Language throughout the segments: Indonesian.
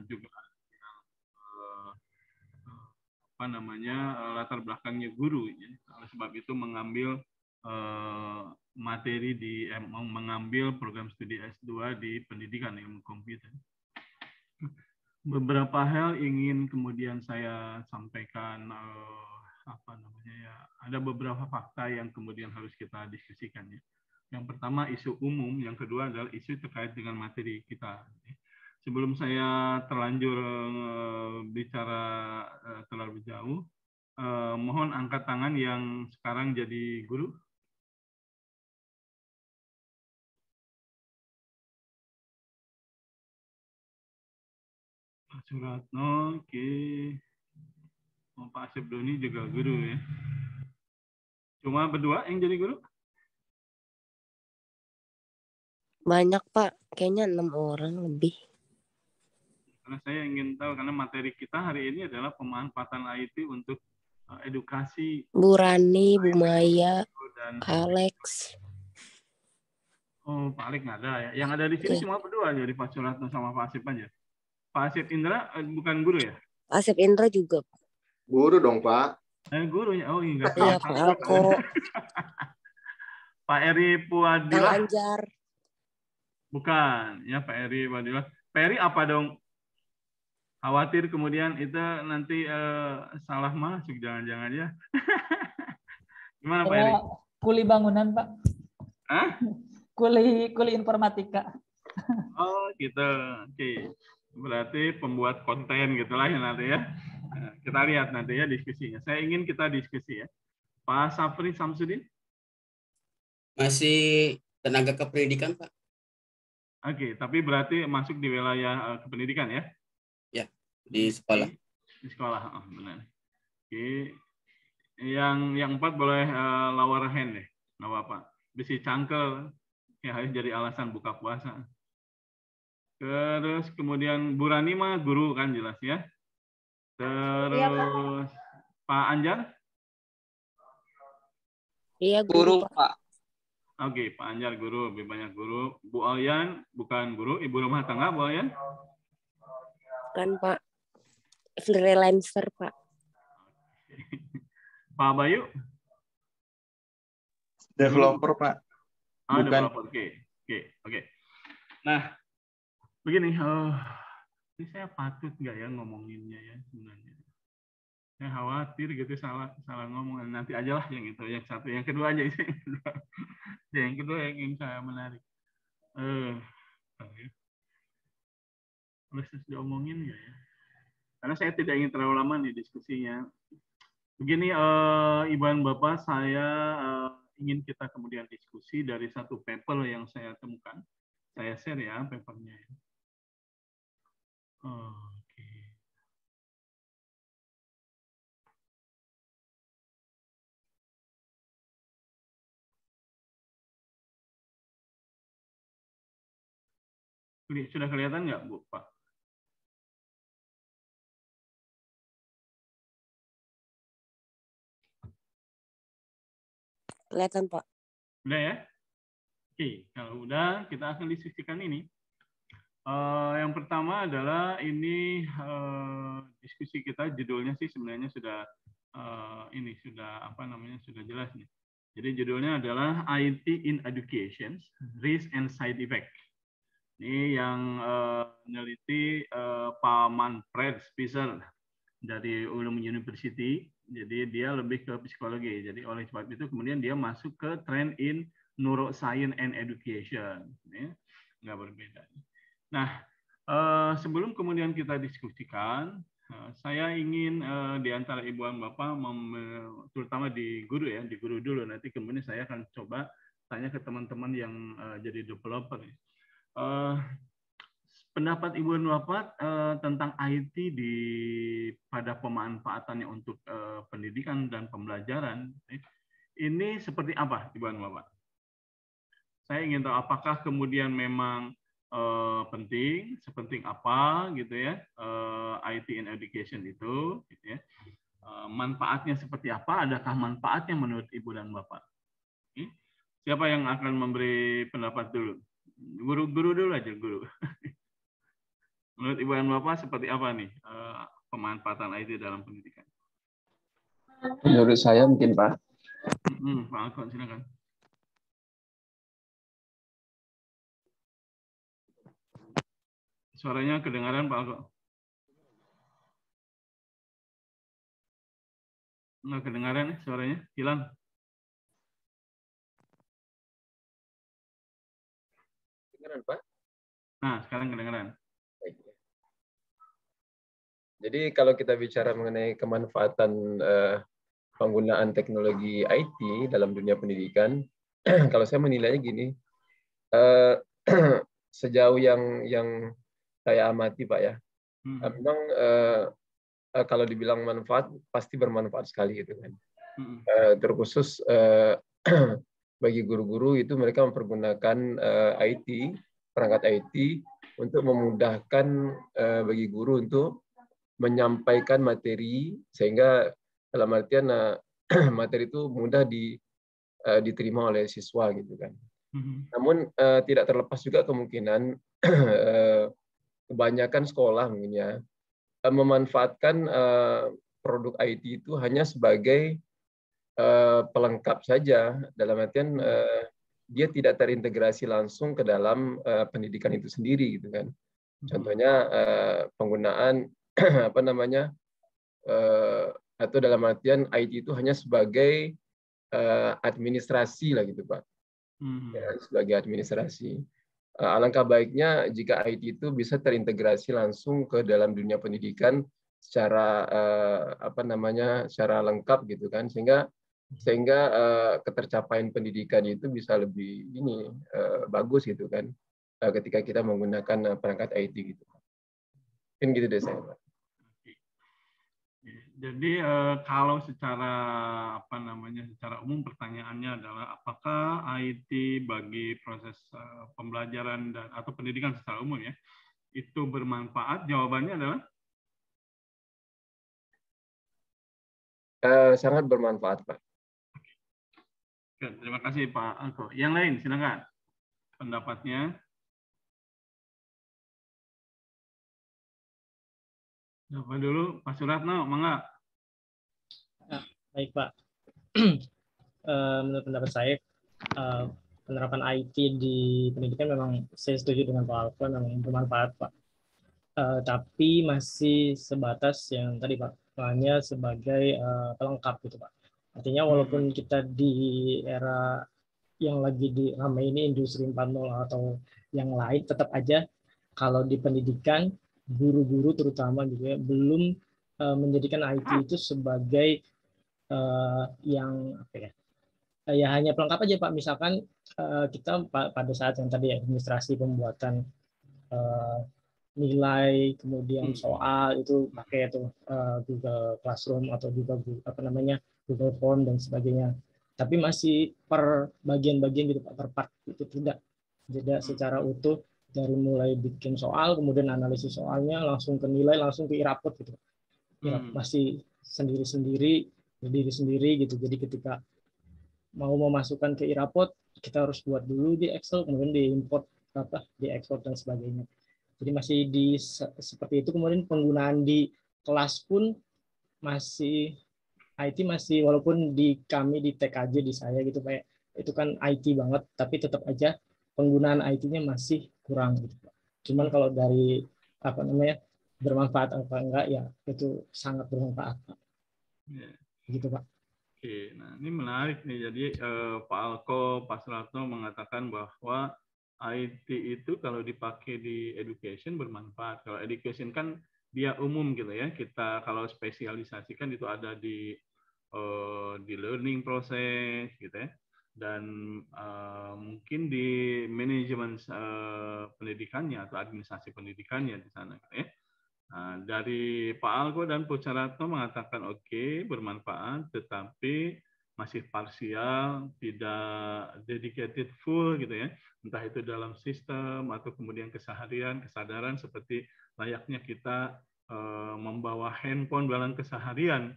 juga eh, apa namanya latar belakangnya guru. Ya. Oleh sebab itu mengambil materi mengambil program studi S2 di pendidikan ilmu komputer. Beberapa hal ingin kemudian saya sampaikan apa namanya ya, ada beberapa fakta yang kemudian harus kita diskusikan ya. Yang pertama isu umum, yang kedua adalah isu terkait dengan materi kita. Sebelum saya terlanjur bicara terlalu jauh, mohon angkat tangan yang sekarang jadi guru. Pak Suratno, oke. Oh, Pak Asep Doni juga guru ya. Cuma berdua yang jadi guru? Banyak Pak, kayaknya 6 orang lebih. Karena saya ingin tahu, karena materi kita hari ini adalah pemanfaatan IT untuk edukasi. Bu Rani, Bu Maya, Dan Alex. Oh, Pak Alex nggak ada ya. Yang ada di sini cuma berdua aja, di Pak Suratno sama Pak Asep aja. Pak Asep Indra bukan guru ya? Asep Indra juga. Guru dong, Pak. Gurunya, oh enggak. Iya, Pak Alko. Pak Eri Puadila. Kang Anjar. Bukan, ya Pak Eri Puadila. Pak Eri apa dong? Khawatir kemudian itu nanti salah masuk, jangan-jangan ya. Gimana Pak Eri? Kuli bangunan, Pak. Hah? Kuli informatika. Oh gitu, oke. Berarti pembuat konten gitulah ya nanti ya. Nah, kita lihat nanti ya diskusinya. Saya ingin kita diskusi ya. Pak Safri Samsudin. Masih tenaga kependidikan, Pak. Oke, tapi berarti masuk di wilayah kependidikan ya? Ya, di sekolah. Di sekolah, oh, benar. Oke. Yang 4 boleh lower hand deh. Nggak apa-apa. Besi cangkel ya harus jadi alasan buka puasa. Terus kemudian Bu Rani mah guru kan jelas ya. Terus ya, Pak Anjar? Iya guru Pak. Oke, Pak Anjar guru, lebih banyak guru. Bu Alyan bukan guru, ibu rumah tangga Bu Alyan? Kan Pak, freelancer Pak. Pak Bayu? Developer Pak. Bukan. Developer, oke. Nah, begini, ini saya patut nggak ya ngomonginnya ya sebenarnya. Saya khawatir gitu salah ngomong, nanti aja lah yang itu, yang satu, yang kedua aja yang kedua yang ingin saya menarik. Harus diomongin nggak ya? Karena saya tidak ingin terlalu lama di diskusinya. Begini, Ibu dan Bapak, saya ingin kita kemudian diskusi dari satu paper yang saya temukan. Saya share ya papernya. Oke. Sudah kelihatan nggak, Bu, Pak? Kelihatan, Pak. Udah ya? Oke, kalau udah, kita akan diskusikan ini. Yang pertama adalah ini diskusi kita, judulnya sih sebenarnya sudah sudah jelas nih. Jadi judulnya adalah IT in Education, Risk and Side Effect. Ini yang meneliti Pak Manfred Spitzer dari Ulm University. Jadi dia lebih ke psikologi. Jadi oleh sebab itu kemudian dia masuk ke trend in neuroscience and education. Ini nggak berbeda. Nah, sebelum kemudian kita diskusikan, saya ingin di antara Ibu dan Bapak, terutama di guru ya, di guru dulu. Nanti kemudian saya akan coba tanya ke teman-teman yang jadi developer. Pendapat Ibu dan Bapak tentang IT pada pemanfaatannya untuk pendidikan dan pembelajaran, ini seperti apa Ibu dan Bapak? Saya ingin tahu apakah kemudian memang penting, sepenting apa gitu ya IT in education itu, gitu ya. Manfaatnya seperti apa? Adakah manfaatnya menurut Ibu dan Bapak? Siapa yang akan memberi pendapat dulu? Guru dulu aja, guru. Menurut Ibu dan Bapak seperti apa nih pemanfaatan IT dalam pendidikan? Menurut saya mungkin Pak, Pak Alkon, silakan. Suaranya kedengaran Pak Alkon? Nggak kedengaran suaranya, hilang. kedengaran Pak. Nah, sekarang kedengaran. Baik. Jadi kalau kita bicara mengenai kemanfaatan penggunaan teknologi IT dalam dunia pendidikan, kalau saya menilainya gini, sejauh yang saya amati Pak ya, memang kalau dibilang manfaat pasti bermanfaat sekali gitu kan. Terkhusus bagi guru-guru itu mereka mempergunakan IT, perangkat IT untuk memudahkan bagi guru untuk menyampaikan materi sehingga dalam artian materi itu mudah diterima oleh siswa gitu kan. Namun tidak terlepas juga kemungkinan kebanyakan sekolah mungkin ya memanfaatkan produk IT itu hanya sebagai pelengkap saja, dalam artian dia tidak terintegrasi langsung ke dalam pendidikan itu sendiri gitu kan. Contohnya penggunaan apa namanya atau dalam artian IT itu hanya sebagai administrasi lah gitu Pak, ya, sebagai administrasi. Alangkah baiknya jika IT itu bisa terintegrasi langsung ke dalam dunia pendidikan secara apa namanya secara lengkap gitu kan, sehingga ketercapaian pendidikan itu bisa lebih bagus gitu kan ketika kita menggunakan perangkat IT gitu. Mungkin gitu deh saya Pak. Jadi kalau secara secara umum pertanyaannya adalah apakah IT bagi proses pembelajaran atau pendidikan secara umum ya itu bermanfaat? Jawabannya adalah sangat bermanfaat Pak. Oke, terima kasih Pak Alko. Yang lain silakan pendapatnya. Siapa dulu? Pak Suratno, mangga. Baik Pak, menurut pendapat saya penerapan IT di pendidikan memang saya setuju dengan Pak Alfa, memang bermanfaat Pak. Tapi masih sebatas yang tadi Pak, hanya sebagai pelengkap gitu Pak. Artinya walaupun kita di era yang lagi ramai ini industri 4.0 atau yang lain, tetap aja kalau di pendidikan guru-guru terutama gitu ya belum menjadikan IT itu sebagai yang apa ya? Ya hanya pelengkap aja Pak. Misalkan kita pada saat yang tadi administrasi pembuatan nilai, kemudian soal itu pakai itu Google Classroom atau juga Google Form dan sebagainya. Tapi masih per bagian-bagian gitu Pak, per part itu tidak secara utuh dari mulai bikin soal, kemudian analisis soalnya, langsung ke nilai, langsung ke irapot gitu. Masih sendiri-sendiri, berdiri sendiri gitu. Jadi ketika mau memasukkan ke irapot, kita harus buat dulu di Excel, kemudian diimport diekspor dan sebagainya. Jadi masih seperti itu. Kemudian penggunaan di kelas pun masih IT masih, walaupun di kami di TKJ di saya gitu Pak, itu kan IT banget, tapi tetap aja penggunaan IT-nya masih kurang gitu Pak. Cuman kalau dari bermanfaat apa enggak ya itu sangat bermanfaat Pak. Gitu Pak. Oke, nah ini menarik nih. Jadi Pak Alko, Pak Suratno mengatakan bahwa IT itu kalau dipakai di education bermanfaat. Kalau education kan dia umum gitu ya. Kita kalau spesialisasikan itu ada di learning proses gitu ya. Dan mungkin di manajemen pendidikannya atau administrasi pendidikannya di sana gitu ya. Nah, dari Pak Alko dan Bu Suratno mengatakan oke, bermanfaat, tetapi masih parsial, tidak dedicated full gitu ya. Entah itu dalam sistem atau kemudian keseharian, kesadaran seperti layaknya kita membawa handphone dalam keseharian.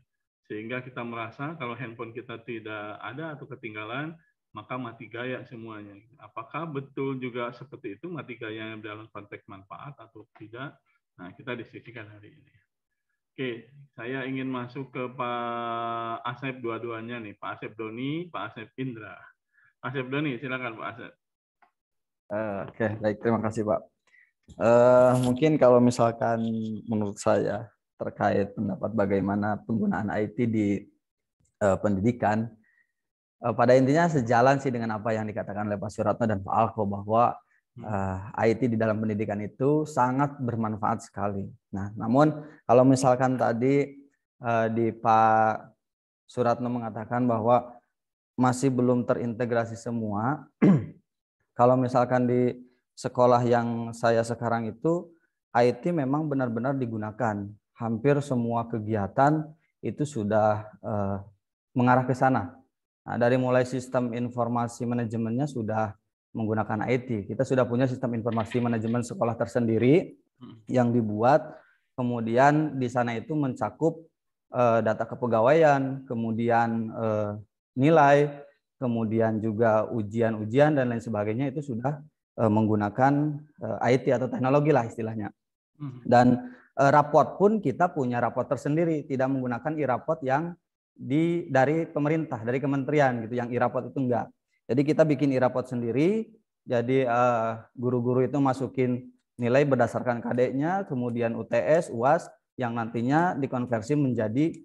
Sehingga kita merasa kalau handphone kita tidak ada atau ketinggalan, maka mati gaya semuanya. Apakah betul juga seperti itu, mati gaya dalam konteks manfaat atau tidak? Nah, kita diskusikan hari ini. Oke, saya ingin masuk ke Pak Asep dua-duanya nih, Pak Asep Doni, Pak Asep Indra. Pak Asep Doni, silakan Pak Asep. Oke, baik, terima kasih Pak. Mungkin kalau misalkan menurut saya terkait pendapat bagaimana penggunaan IT di pendidikan, pada intinya sejalan sih dengan apa yang dikatakan oleh Pak Suratno dan Pak Alko bahwa IT di dalam pendidikan itu sangat bermanfaat sekali. Nah, namun kalau misalkan tadi di Pak Suratno mengatakan bahwa masih belum terintegrasi semua, kalau misalkan di sekolah yang saya sekarang itu, IT memang benar-benar digunakan. Hampir semua kegiatan itu sudah mengarah ke sana. Nah, dari mulai sistem informasi manajemennya sudah menggunakan IT. Kita sudah punya sistem informasi manajemen sekolah tersendiri yang dibuat, kemudian di sana itu mencakup data kepegawaian, kemudian nilai, kemudian juga ujian-ujian dan lain sebagainya itu sudah menggunakan IT atau teknologi lah istilahnya. Dan raport pun kita punya raport tersendiri, tidak menggunakan e-raport yang dari pemerintah, dari kementerian gitu, yang e-raport itu enggak. Jadi kita bikin e-raport sendiri, jadi guru-guru itu masukin nilai berdasarkan KD-nya, kemudian UTS, UAS, yang nantinya dikonversi menjadi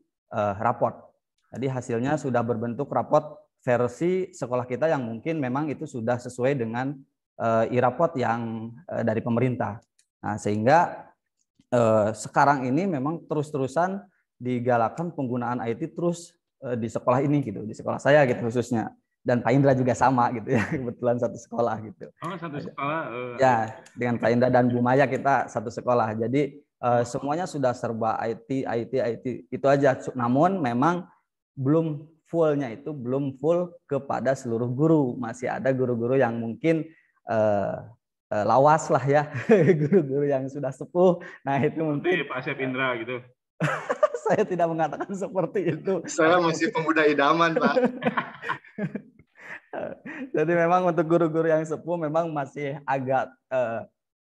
raport. Jadi hasilnya sudah berbentuk raport versi sekolah kita yang mungkin memang itu sudah sesuai dengan e-raport yang dari pemerintah. Nah, sehingga sekarang ini memang terus-terusan digalakkan penggunaan IT terus di sekolah ini gitu, di sekolah saya gitu khususnya. Dan Pak Indra juga sama gitu ya, kebetulan satu sekolah gitu. Oh, satu sekolah. Ya, dengan Pak Indra dan Bu Maya kita satu sekolah. Jadi semuanya sudah serba IT itu aja. Namun memang belum fullnya itu belum full kepada seluruh guru. Masih ada guru-guru yang mungkin lawas lah ya, guru-guru yang sudah sepuh. Nah itu mungkin Pak Asep Indra gitu. Saya tidak mengatakan seperti itu. Saya masih pemuda idaman, Pak. Jadi memang untuk guru-guru yang sepuh memang masih agak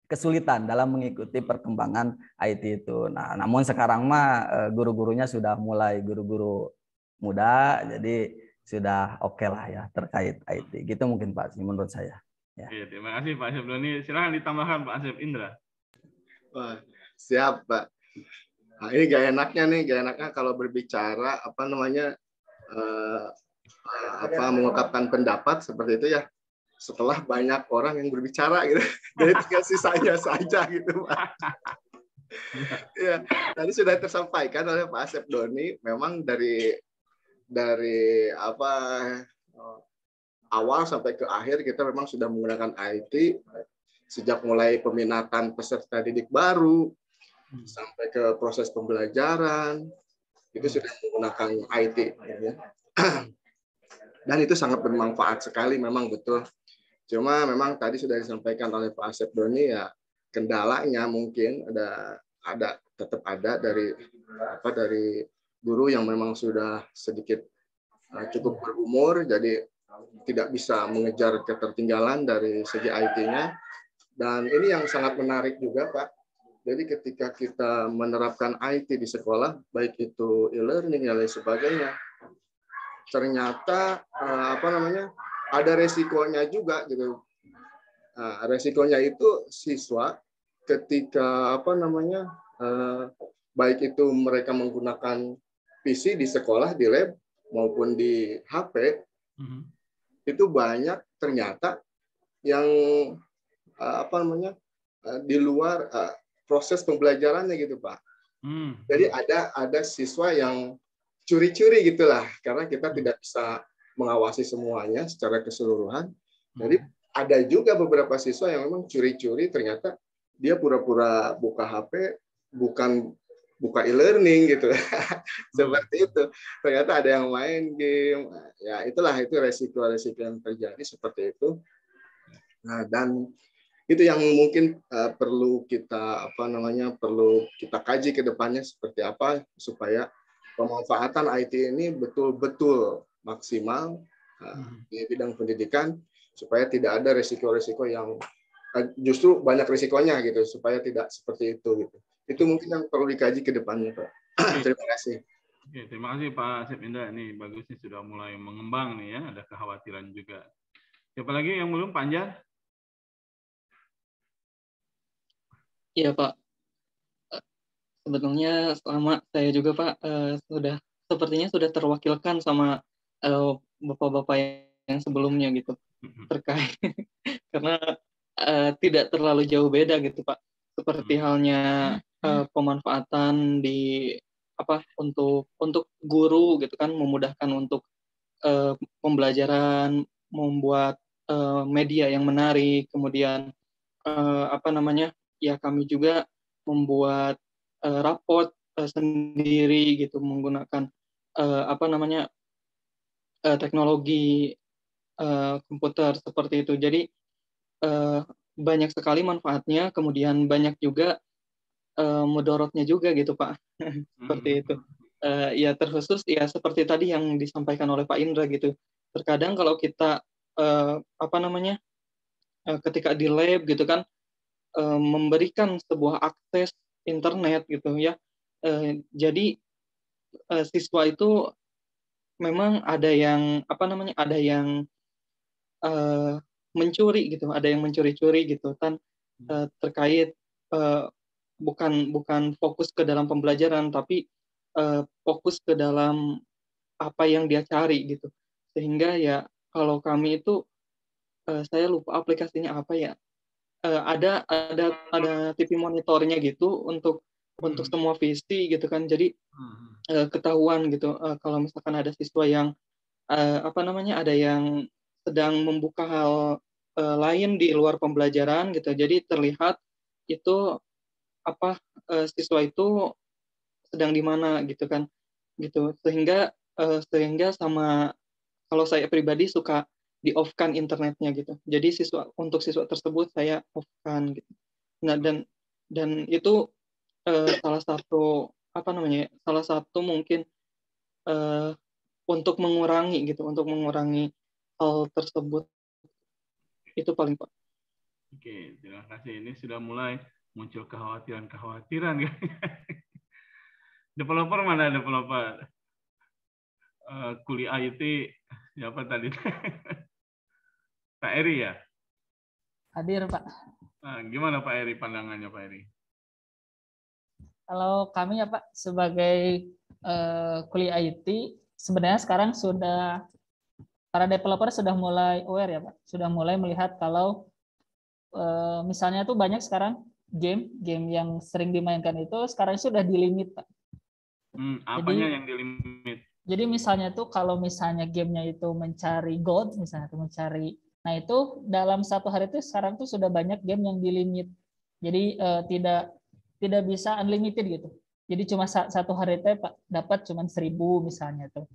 kesulitan dalam mengikuti perkembangan IT itu. Nah, namun sekarang mah guru-gurunya sudah mulai guru-guru muda, jadi sudah oke lah ya terkait IT. Gitu mungkin Pak, menurut saya. Ya. Iya, terima kasih Pak Asep Doni. Silakan ditambahkan Pak Asep Indra. Wah, siap, Pak. Nah, ini gak enaknya kalau berbicara mengungkapkan pendapat seperti itu ya setelah banyak orang yang berbicara gitu. Jadi tinggal sisanya saja gitu, Pak. Ya, tadi sudah tersampaikan oleh Pak Asep Doni, memang dari awal sampai ke akhir kita memang sudah menggunakan IT sejak mulai peminatan peserta didik baru sampai ke proses pembelajaran itu sudah menggunakan IT ya. Dan itu sangat bermanfaat sekali memang betul. Cuma memang tadi sudah disampaikan oleh Pak Asep Doni ya kendalanya mungkin tetap ada dari guru yang memang sudah sedikit cukup berumur jadi tidak bisa mengejar ketertinggalan dari segi IT-nya. Dan ini yang sangat menarik juga, Pak. Jadi ketika kita menerapkan IT di sekolah, baik itu e-learning dan lain sebagainya, ternyata ada resikonya juga gitu. Nah, resikonya itu siswa ketika baik itu mereka menggunakan PC di sekolah, di lab maupun di HP, itu banyak ternyata yang di luar proses pembelajarannya gitu, Pak. Jadi ada siswa yang curi-curi gitulah karena kita tidak bisa mengawasi semuanya secara keseluruhan. Jadi ada juga beberapa siswa yang memang curi-curi ternyata dia pura-pura buka HP bukan buka e-learning gitu. Seperti itu. Ternyata ada yang main game. Ya, itu resiko-resiko yang terjadi seperti itu. Nah, dan itu yang mungkin perlu kita perlu kita kaji ke depannya seperti apa supaya pemanfaatan IT ini betul-betul maksimal di bidang pendidikan supaya tidak ada resiko-resiko yang justru banyak risikonya gitu, supaya tidak seperti itu gitu. Itu mungkin yang perlu dikaji ke depannya, Pak. Terima kasih. Oke, terima kasih Pak Asep Indra. Ini bagus nih, sudah mulai mengembang nih ya, ada kekhawatiran juga. Siapa lagi yang belum? Panjar? Iya Pak, sebetulnya sama saya juga Pak, sepertinya sudah terwakilkan sama bapak-bapak yang sebelumnya gitu terkait karena tidak terlalu jauh beda gitu Pak, seperti halnya pemanfaatan di untuk guru gitu kan, memudahkan untuk pembelajaran, membuat media yang menarik, kemudian ya kami juga membuat raport sendiri gitu menggunakan teknologi komputer seperti itu. Jadi banyak sekali manfaatnya, kemudian banyak juga mudorotnya juga gitu Pak. Seperti itu. Ya terkhusus ya seperti tadi yang disampaikan oleh Pak Indra gitu. Terkadang kalau kita ketika di lab gitu kan, memberikan sebuah akses internet gitu ya. Jadi siswa itu memang ada yang mencuri gitu, ada yang mencuri-curi gitu kan, terkait bukan fokus ke dalam pembelajaran, tapi fokus ke dalam apa yang dia cari gitu. Sehingga ya kalau kami itu saya lupa aplikasinya apa ya, ada TV monitornya gitu untuk semua visi gitu kan. Jadi ketahuan gitu kalau misalkan ada siswa yang ada yang sedang membuka hal lain di luar pembelajaran gitu. Jadi terlihat itu siswa itu sedang di mana gitu kan. Gitu. Sehingga sama kalau saya pribadi suka di-off-kan internetnya gitu. Jadi untuk siswa tersebut saya off-kan gitu. Nah, dan itu salah satu mungkin untuk mengurangi hal tersebut. Itu paling Pak. Oke, terima kasih. Ini sudah mulai muncul kekhawatiran. Developer mana developer? Kuliah IT siapa tadi? Pak Eri ya? Hadir Pak. Nah, gimana Pak Eri, pandangannya Pak Eri? Kalau kami ya Pak sebagai kuliah IT, sebenarnya sekarang para developer sudah mulai aware ya Pak, sudah mulai melihat kalau misalnya tuh banyak sekarang game yang sering dimainkan itu sekarang sudah dilimit Pak. Apanya yang dilimit? Jadi misalnya tuh kalau misalnya gamenya itu mencari gold, misalnya tuh mencari, nah itu dalam satu hari itu sekarang tuh sudah banyak game yang dilimit. Jadi tidak bisa unlimited gitu. Jadi cuma satu hari itu dapat cuma 1.000 misalnya tuh.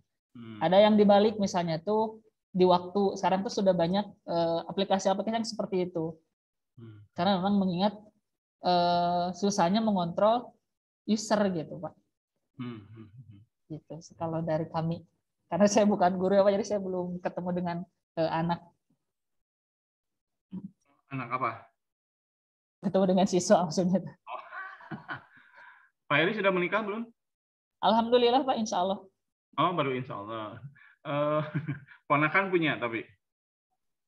Ada yang dibalik misalnya tuh di waktu sekarang tuh sudah banyak aplikasi-aplikasi yang seperti itu. Karena memang mengingat susahnya mengontrol user gitu Pak. Gitu. Kalau dari kami, karena saya bukan guru ya Pak, jadi saya belum ketemu dengan anak. Anak apa? Ketemu dengan siswa maksudnya. Pak Eri sudah menikah belum? Alhamdulillah Pak, insya Allah. Oh, baru insya Allah. Ponakan punya tapi?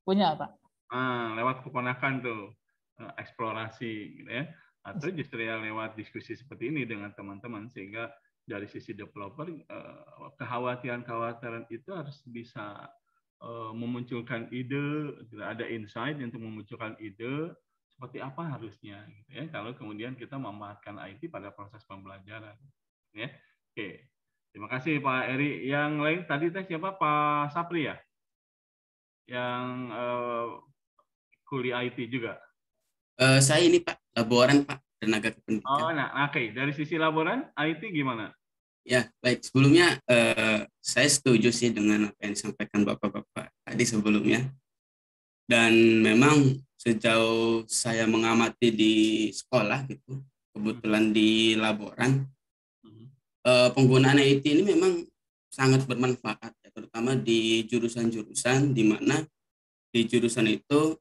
Punya Pak. Lewat keponakan tuh eksplorasi gitu ya. Atau justru ya lewat diskusi seperti ini dengan teman-teman, sehingga dari sisi developer kekhawatiran itu harus bisa memunculkan ide, ada insight untuk memunculkan ide seperti apa harusnya gitu ya, kalau kemudian kita memanfaatkan IT pada proses pembelajaran ya. Oke, terima kasih Pak Eri. Yang lain tadi siapa? Pak Sapri ya, yang kuliah IT juga. Saya ini Pak, laboran Pak, tenaga kependidikan. Oh, nah, oke. Dari sisi laboran, IT gimana? Ya, baik. Sebelumnya saya setuju sih dengan apa yang disampaikan Bapak-Bapak tadi sebelumnya. Dan memang sejauh saya mengamati di sekolah gitu, kebetulan di laboran, penggunaan IT ini memang sangat bermanfaat, ya, terutama di jurusan-jurusan di mana di jurusan itu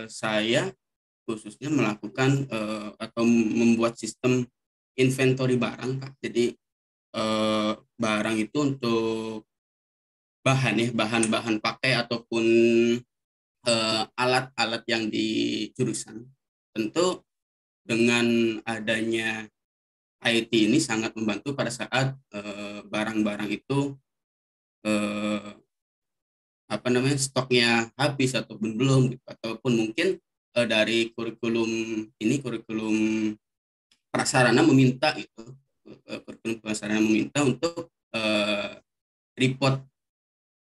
saya khususnya melakukan atau membuat sistem inventory barang, Pak. Jadi barang itu untuk bahan-bahan pakai ataupun alat-alat yang di jurusan. Tentu dengan adanya IT ini sangat membantu pada saat barang-barang itu stoknya habis ataupun belum gitu. Ataupun mungkin dari kurikulum prasarana meminta untuk report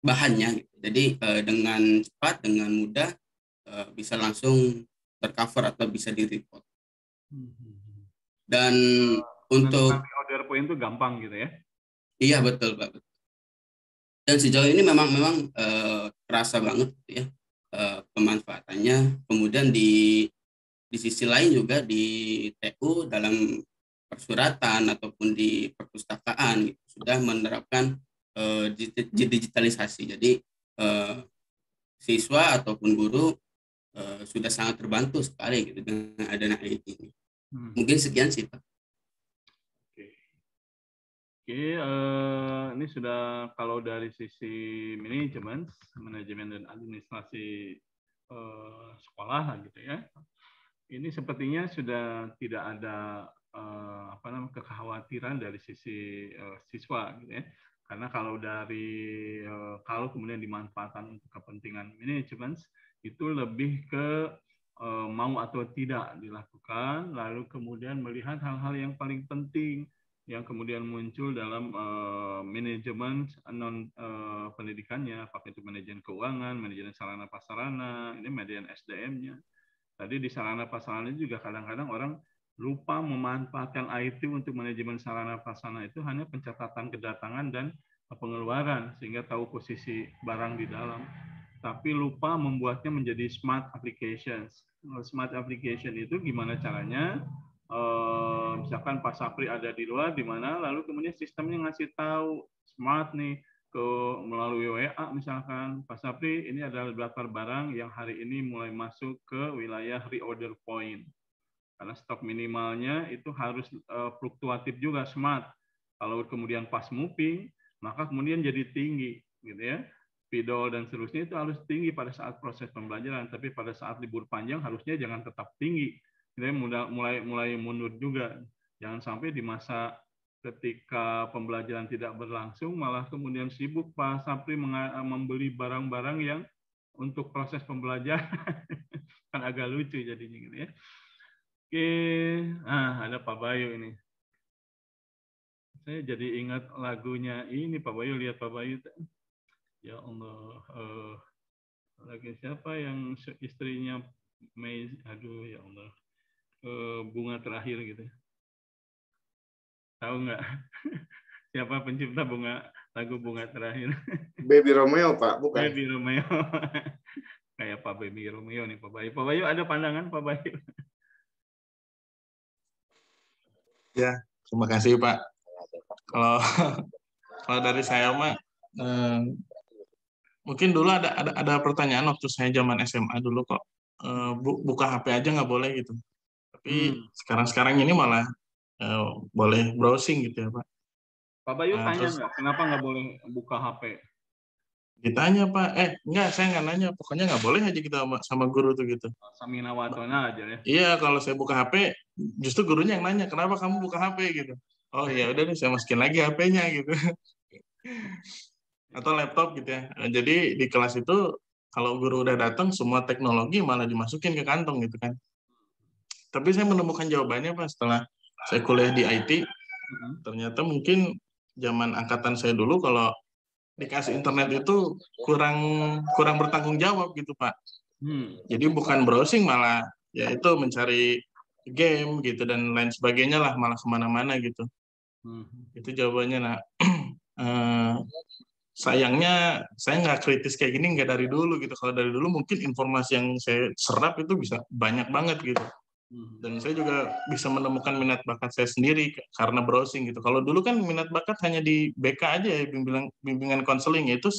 bahannya gitu. Jadi dengan cepat, dengan mudah bisa langsung tercover atau bisa di-report. Dan untuk order point itu gampang gitu ya? Iya, betul Pak. Dan sejauh ini memang terasa banget gitu ya pemanfaatannya. Kemudian di sisi lain juga di TU dalam persuratan ataupun di perpustakaan gitu, sudah menerapkan digitalisasi. Jadi siswa ataupun guru sudah sangat terbantu sekali gitu dengan adanya IT ini. Mungkin sekian sih Pak. Oke, ini sudah kalau dari sisi manajemen dan administrasi sekolah gitu ya. Ini sepertinya sudah tidak ada kekhawatiran dari sisi siswa gitu ya. Karena kalau kalau kemudian dimanfaatkan untuk kepentingan manajemen itu lebih ke mau atau tidak dilakukan, lalu kemudian melihat hal-hal yang paling penting yang kemudian muncul dalam manajemen non pendidikannya, apakah itu manajemen keuangan, manajemen sarana prasarana, ini manajemen SDM-nya. Tadi di sarana prasarana juga kadang-kadang orang lupa memanfaatkan IT untuk manajemen sarana prasarana itu hanya pencatatan kedatangan dan pengeluaran sehingga tahu posisi barang di dalam. Tapi lupa membuatnya menjadi smart applications. Smart application itu gimana caranya? Misalkan Pak Sapri ada di luar di mana, lalu kemudian sistemnya ngasih tahu smart nih melalui WA misalkan, Pak Sapri ini adalah daftar barang yang hari ini mulai masuk ke wilayah reorder point. Karena stok minimalnya itu harus fluktuatif juga smart. Kalau kemudian pas moving, maka kemudian jadi tinggi, gitu ya. Spidol dan seterusnya itu harus tinggi pada saat proses pembelajaran, tapi pada saat libur panjang harusnya jangan tetap tinggi. Jadi mulai mundur juga. Jangan sampai di masa ketika pembelajaran tidak berlangsung, malah kemudian sibuk Pak Sapri membeli barang-barang yang untuk proses pembelajaran. Kan agak lucu jadinya gitu ya. Oke, ada Pak Bayu ini. Saya jadi ingat lagunya ini, Pak Bayu, lihat Pak Bayu. Ya Allah, lagi siapa yang istrinya Mei, aduh ya Allah, bunga terakhir gitu. Tahu nggak? Siapa pencipta lagu bunga terakhir? Baby Romeo, Pak, bukan? Baby Romeo. Kayak Pak Baby Romeo nih, Pak Bayu. Pak Bayu ada pandangan, Pak Bayu? Ya, terima kasih Pak. Kalau dari saya mah, mungkin dulu ada pertanyaan waktu saya zaman SMA dulu kok, buka HP aja nggak boleh gitu. Tapi sekarang ini malah boleh browsing gitu ya Pak. Pak Bayu tanya nggak, kenapa nggak boleh buka HP? Ditanya Pak, enggak, saya nggak nanya, pokoknya nggak boleh aja kita sama guru tuh gitu. Samina watona aja ya. Iya, kalau saya buka HP, justru gurunya yang nanya, kenapa kamu buka HP gitu. Oh ya udah nih, saya masukin lagi HP-nya gitu. Atau laptop gitu ya. Jadi di kelas itu kalau guru udah datang, semua teknologi malah dimasukin ke kantong gitu kan. Tapi saya menemukan jawabannya Pak setelah saya kuliah di IT. Ternyata mungkin zaman angkatan saya dulu kalau dikasih internet itu kurang bertanggung jawab gitu Pak. Jadi bukan browsing, malah ya itu mencari game gitu dan lain sebagainya lah, malah kemana-mana gitu. Itu jawabannya. Nah, sayangnya saya nggak kritis kayak gini, nggak dari dulu gitu. Kalau dari dulu mungkin informasi yang saya serap itu bisa banyak banget gitu. Dan saya juga bisa menemukan minat bakat saya sendiri karena browsing gitu. Kalau dulu kan minat bakat hanya di BK aja ya, bimbingan konseling, itu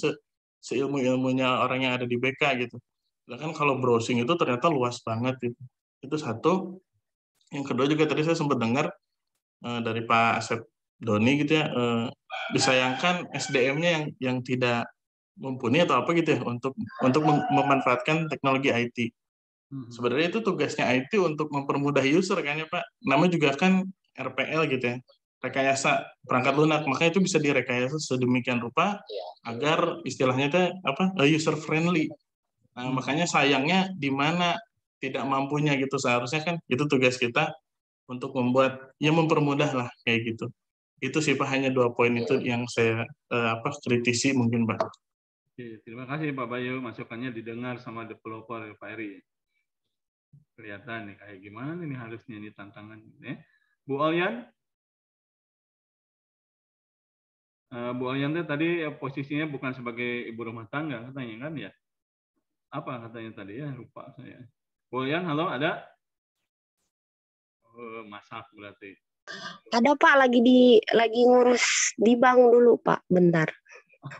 seilmu-ilmunya orang yang ada di BK gitu. Kan kalau browsing itu ternyata luas banget gitu. Itu satu. Yang kedua juga tadi saya sempat dengar dari Pak Asep Doni gitu ya, disayangkan SDM-nya yang tidak mumpuni atau apa gitu ya untuk memanfaatkan teknologi IT. Sebenarnya itu tugasnya IT untuk mempermudah user kan ya Pak. Namanya juga kan RPL gitu ya, rekayasa perangkat lunak. Makanya itu bisa direkayasa sedemikian rupa agar istilahnya itu user friendly. Nah, makanya sayangnya di mana tidak mampunya gitu, seharusnya kan itu tugas kita untuk membuat mempermudah lah kayak gitu. Itu sih Pak, hanya 2 poin itu yang saya kritisi mungkin Pak. Oke, terima kasih Pak Bayu, masukannya didengar sama developer Pak Eri. Kelihatan nih kayak gimana nih harusnya ini tantangan ya. Bu Olyan? Bu Olyan tadi posisinya bukan sebagai ibu rumah tangga katanya kan ya? Apa katanya tadi ya? Lupa saya. Bu Olyan, halo, ada? Masak berarti. Ada Pak, lagi ngurus di bank dulu Pak, bentar.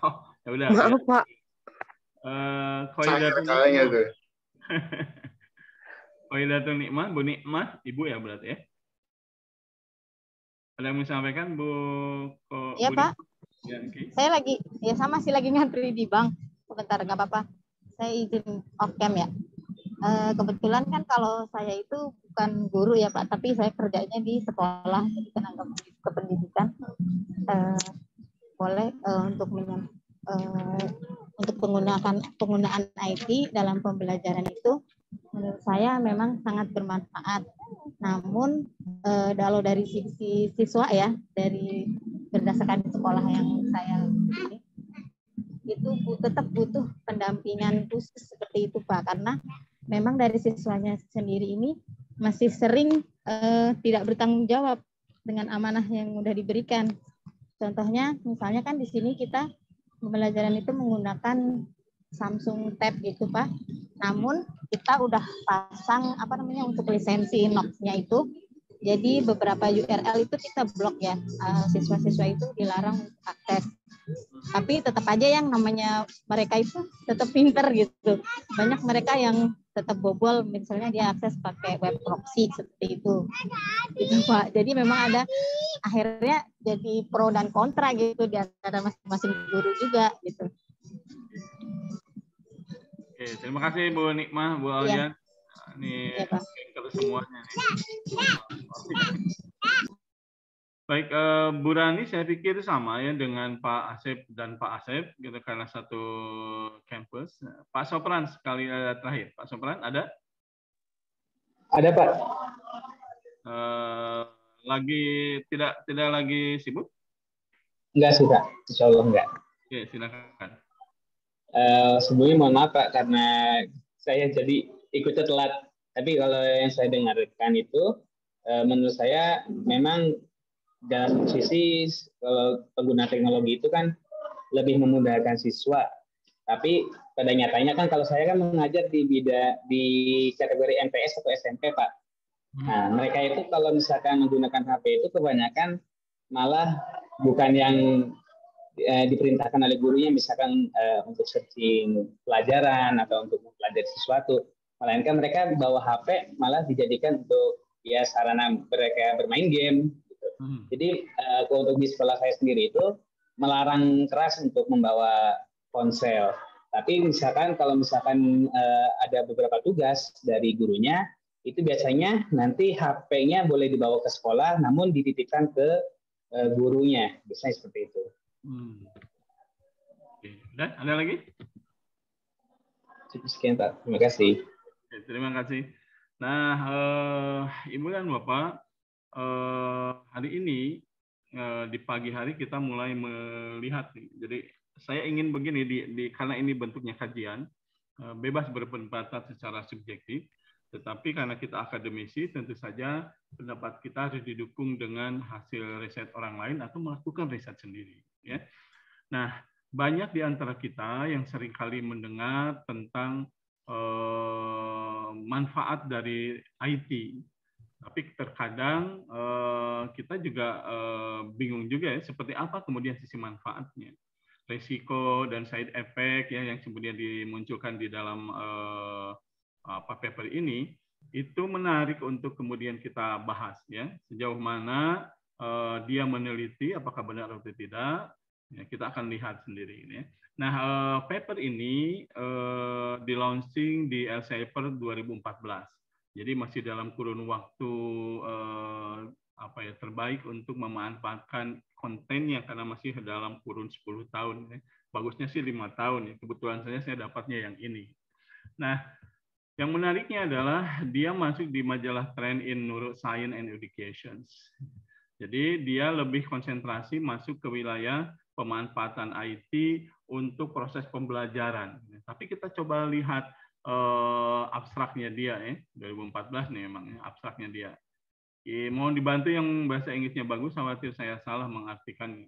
Oh, ya udah. Maaf ya. Pak. Kayaknya tuh. Khaidatul Nikmah, Bu Nikmah, Ibu ya berarti ya? Ada yang mau disampaikan Bu? Iya Bu Pak. Ya, okay. Saya lagi, lagi ngantri di bank. Sebentar, nggak apa-apa. Saya izin off cam ya. Kebetulan kan kalau saya itu bukan guru ya Pak, tapi saya kerjanya di sekolah, jadi tenaga kependidikan. Boleh untuk penggunaan IT dalam pembelajaran itu menurut saya memang sangat bermanfaat. Namun kalau dari sisi siswa ya, dari berdasarkan sekolah yang saya ini, itu tetap butuh pendampingan khusus seperti itu Pak, karena memang dari siswanya sendiri ini masih sering tidak bertanggung jawab dengan amanah yang sudah diberikan. Contohnya, misalnya kan di sini kita pembelajaran itu menggunakan Samsung Tab gitu Pak. Namun kita udah pasang untuk lisensi Knox-nya itu. Jadi beberapa URL itu kita blok ya. Siswa-siswa itu dilarang akses. Tapi tetap aja yang namanya mereka itu tetap pinter gitu. Banyak mereka yang tetap bobol, misalnya dia akses pakai web proxy seperti itu. Gitu Pak. Jadi memang ada akhirnya jadi pro dan kontra gitu di antara masing-masing guru juga gitu. Oke, terima kasih Bu Nikmah, Bu Alyan. Ini kalau semuanya. Baik, Bu Rani saya pikir sama ya dengan Pak Asep dan Pak Asep gitu karena satu kampus. Pak Sopran sekali terakhir. Pak Sopran ada? Ada Pak. Lagi tidak lagi sibuk? Enggak sih Pak, insya Allah enggak. Oke, silakan. Sebelumnya mohon maaf Pak karena saya jadi ikutnya telat. Tapi kalau yang saya dengarkan itu, menurut saya memang dalam sisi kalau pengguna teknologi itu kan lebih memudahkan siswa. Tapi pada nyatanya kan kalau saya kan mengajar di kategori MTS atau SMP Pak. Nah mereka itu kalau misalkan menggunakan HP itu kebanyakan malah bukan yang diperintahkan oleh gurunya, misalkan untuk searching pelajaran atau untuk mempelajari sesuatu, melainkan mereka bawa HP malah dijadikan untuk ya sarana mereka bermain game. Gitu. Jadi untuk di sekolah saya sendiri itu melarang keras untuk membawa ponsel. Tapi misalkan kalau misalkan ada beberapa tugas dari gurunya, itu biasanya nanti HP-nya boleh dibawa ke sekolah, namun dititipkan ke gurunya, biasanya seperti itu. Oke. Dan ada lagi? Sekian Pak, terima kasih. Oke, terima kasih. Nah, Ibu dan Bapak, hari ini di pagi hari kita mulai melihat nih. Jadi saya ingin begini karena ini bentuknya kajian, bebas berpendapat secara subjektif. Tetapi karena kita akademisi, tentu saja pendapat kita harus didukung dengan hasil riset orang lain atau melakukan riset sendiri. Ya. Nah, banyak di antara kita yang seringkali mendengar tentang manfaat dari IT. Tapi terkadang kita juga bingung juga ya, seperti apa kemudian sisi manfaatnya. Risiko dan side effect ya yang kemudian dimunculkan di dalam paper ini itu menarik untuk kemudian kita bahas ya, sejauh mana dia meneliti apakah benar atau tidak. Ya, kita akan lihat sendiri ini. Nah, paper ini di launching di Elsevier 2014. Jadi masih dalam kurun waktu terbaik untuk memanfaatkan kontennya karena masih dalam kurun 10 tahun. Ya. Bagusnya sih 5 tahun. Ya. Kebetulan saya dapatnya yang ini. Nah, yang menariknya adalah dia masuk di majalah Trend in Neuroscience and Education. Jadi dia lebih konsentrasi masuk ke wilayah pemanfaatan IT untuk proses pembelajaran. Tapi kita coba lihat abstraknya dia, 2014 nih memang abstraknya dia. Mohon dibantu yang bahasa Inggrisnya bagus, khawatir saya salah mengartikannya.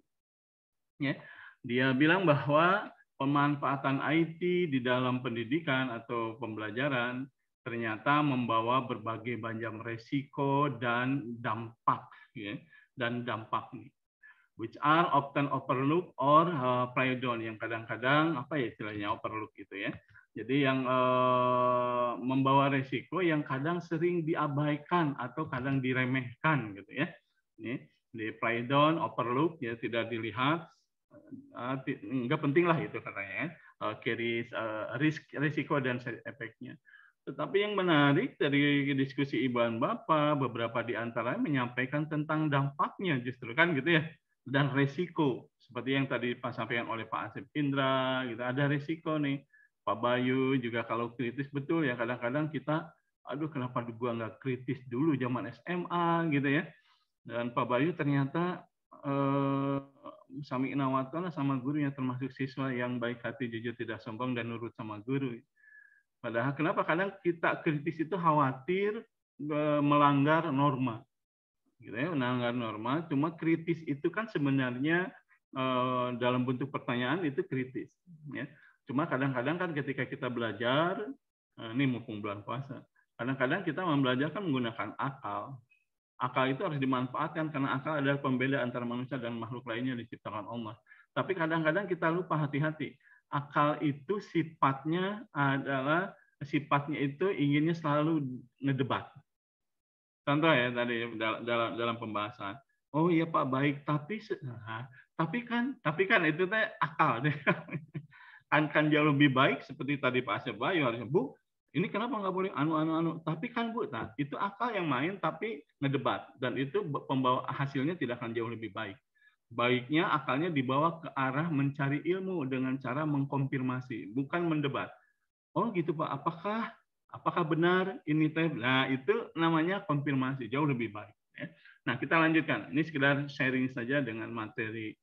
Ya, dia bilang bahwa pemanfaatan IT di dalam pendidikan atau pembelajaran ternyata membawa berbagai macam resiko dan dampak, ya, dan dampak nih, which are often overlooked or play down, yang kadang-kadang istilahnya overlook gitu ya. Jadi yang membawa resiko yang kadang sering diabaikan atau kadang diremehkan gitu ya. Ini di play down, overlook ya, tidak dilihat, nggak penting lah itu katanya, carries risiko dan efeknya. Tetapi yang menarik dari diskusi ibu dan bapak, beberapa di antaranya menyampaikan tentang dampaknya justru kan gitu ya, dan resiko seperti yang tadi sampaikan oleh Pak Asep Indra, gitu ada resiko nih. Pak Bayu juga kalau kritis betul ya, kadang-kadang kita, aduh kenapa gua nggak kritis dulu zaman SMA gitu ya. Dan Pak Bayu ternyata sami'na wa ta'na sama gurunya, termasuk siswa yang baik hati, jujur, tidak sombong, dan nurut sama guru. Padahal kenapa kadang kita kritis itu khawatir melanggar norma, gitu ya, melanggar norma. Cuma kritis itu kan sebenarnya dalam bentuk pertanyaan itu kritis, ya. Cuma kadang-kadang kan ketika kita belajar, ini mumpung bulan puasa, kadang-kadang kita membelajarkan menggunakan akal. Akal itu harus dimanfaatkan karena akal adalah pembeda antara manusia dan makhluk lainnya diciptakan Allah. Tapi kadang-kadang kita lupa, hati-hati. Akal itu sifatnya itu inginnya selalu ngedebat. Contoh ya tadi dalam pembahasan. Oh iya Pak baik, tapi kan itu teh akal deh. Kan jauh lebih baik seperti tadi Pak Asep Bayu harusnya, Bu, ini kenapa nggak boleh anu. Tapi kan Bu, itu akal yang main tapi ngedebat, dan itu pembawa hasilnya tidak akan jauh lebih baik. Baiknya akalnya dibawa ke arah mencari ilmu dengan cara mengkonfirmasi, bukan mendebat. Oh gitu Pak, apakah benar ini teh? Nah itu namanya konfirmasi, jauh lebih baik. Ya. Nah kita lanjutkan. Ini sekedar sharing saja dengan materi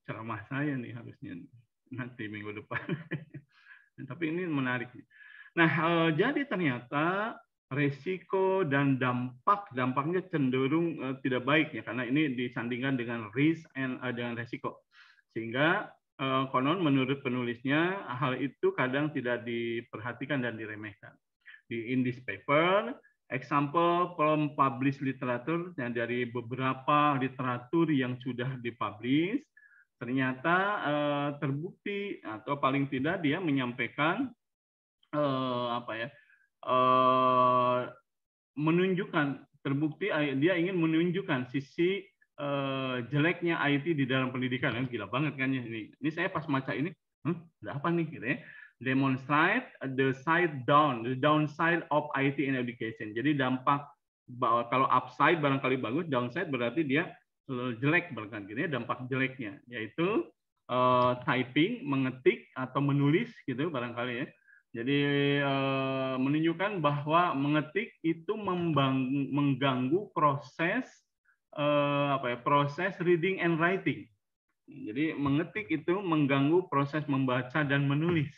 ceramah saya nih harusnya nanti minggu depan. Tapi ini menarik. Nah jadi ternyata resiko dan dampaknya cenderung tidak baik ya, karena ini disandingkan dengan risk dengan resiko, sehingga konon menurut penulisnya hal itu kadang tidak diperhatikan dan diremehkan. In this paper, example from published literature, yang dari beberapa literatur yang sudah dipublish, ternyata terbukti atau paling tidak dia menyampaikan menunjukkan, terbukti dia ingin menunjukkan sisi jeleknya IT di dalam pendidikan. Gila banget kan ya ini. Ini saya pas baca ini, ada apa nih gitu ya. Demonstrate the downside of IT in education. Jadi dampak, kalau upside barangkali bagus, downside berarti dia jelek bahkan gitu ya, dampak jeleknya yaitu typing, mengetik atau menulis gitu barangkali ya. Jadi menunjukkan bahwa mengetik itu mengganggu proses proses reading and writing. Jadi mengetik itu mengganggu proses membaca dan menulis.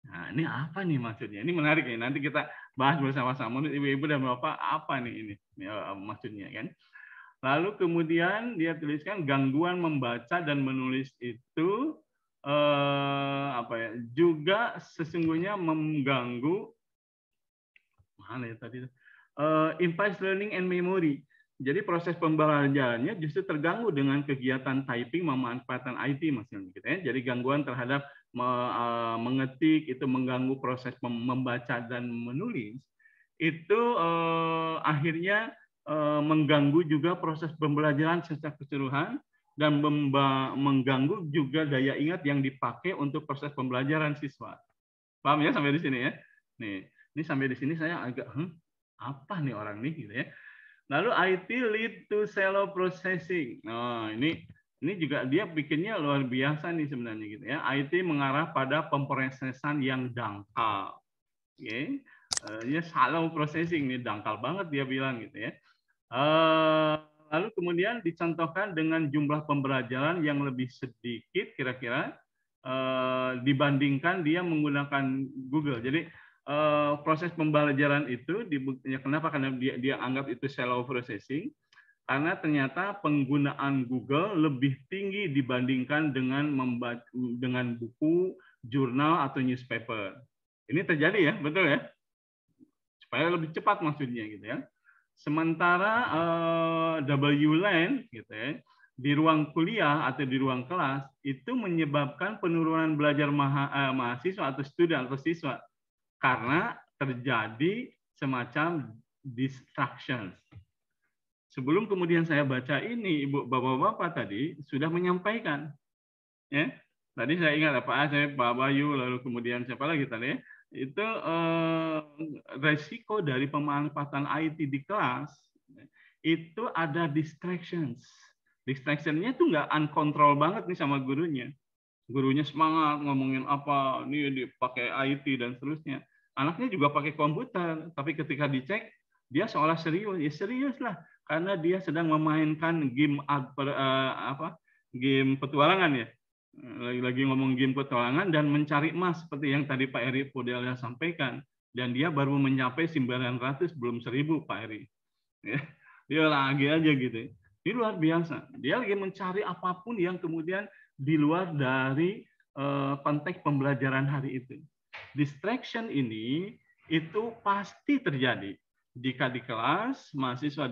Nah, ini apa nih maksudnya? Ini menarik nih. Nanti kita bahas bersama-sama ibu-ibu dan bapak apa nih ini maksudnya kan. Lalu kemudian dia tuliskan gangguan membaca dan menulis itu juga sesungguhnya mengganggu impairs learning and memory. Jadi proses pembelajarannya justru terganggu dengan kegiatan typing memanfaatkan IT maksudnya gitu ya. Jadi gangguan terhadap mengetik itu mengganggu proses membaca dan menulis itu akhirnya mengganggu juga proses pembelajaran secara keseluruhan dan mengganggu juga daya ingat yang dipakai untuk proses pembelajaran siswa. Paham ya sampai di sini ya? Nih, ini sampai di sini saya agak apa nih orang nih gitu ya. Lalu IT lead to shallow processing. Nah, ini juga dia bikinnya luar biasa nih sebenarnya gitu ya. IT mengarah pada pemrosesan yang dangkal. Oke. Ya shallow processing nih, dangkal banget dia bilang gitu ya. Lalu kemudian dicontohkan dengan jumlah pembelajaran yang lebih sedikit kira-kira dibandingkan dia menggunakan Google. Jadi proses pembelajaran itu kenapa? Karena dia anggap itu shallow processing, karena ternyata penggunaan Google lebih tinggi dibandingkan dengan buku, jurnal atau newspaper. Ini terjadi ya, betul ya? Supaya lebih cepat maksudnya gitu ya. Sementara WLAN gitu ya, di ruang kuliah atau di ruang kelas itu menyebabkan penurunan belajar mahasiswa atau student atau siswa karena terjadi semacam distraction. Sebelum kemudian saya baca ini, Ibu Bapak-bapak tadi sudah menyampaikan. Ya. Tadi saya ingat Pak Bayu, lalu kemudian siapa lagi tadi ya? Itu resiko dari pemanfaatan IT di kelas itu ada distractions. Distractionnya itu nggak uncontrol banget nih sama gurunya. Gurunya semangat ngomongin apa, nih dipakai IT dan seterusnya. Anaknya juga pakai komputer, tapi ketika dicek dia seolah serius. Ya serius lah, karena dia sedang memainkan game game petualangan ya. Lagi ngomong game petualangan dan mencari emas seperti yang tadi Pak Eri Podelia sampaikan, dan dia baru mencapai 900 belum 1000 Pak Eri. Ya, dia lagi aja gitu. Ini luar biasa. Dia lagi mencari apapun yang kemudian di luar dari konteks pembelajaran hari itu. Distraction ini itu pasti terjadi jika di kelas mahasiswa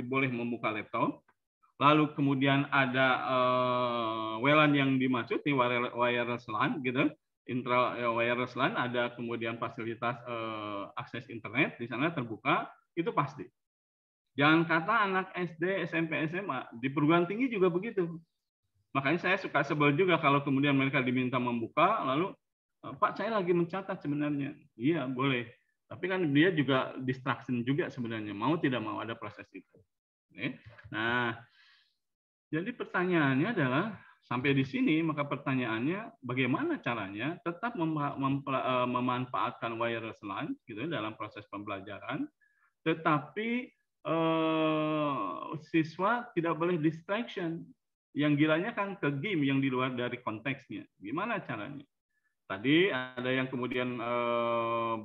boleh membuka laptop. Lalu kemudian ada WLAN yang dimaksud, nih wireless LAN gitu, wireless LAN, ada kemudian fasilitas akses internet di sana terbuka, itu pasti. Jangan kata anak SD, SMP, SMA, di perguruan tinggi juga begitu. Makanya saya suka sebel juga kalau kemudian mereka diminta membuka, lalu Pak saya lagi mencatat sebenarnya. Iya boleh, tapi kan dia juga distraction juga sebenarnya, mau tidak mau ada proses itu. Nah, jadi pertanyaannya adalah sampai di sini, maka pertanyaannya bagaimana caranya tetap memanfaatkan wireless LAN gitu dalam proses pembelajaran, tetapi siswa tidak boleh distraction. Yang gilanya kan ke game yang di luar dari konteksnya. Gimana caranya? Tadi ada yang kemudian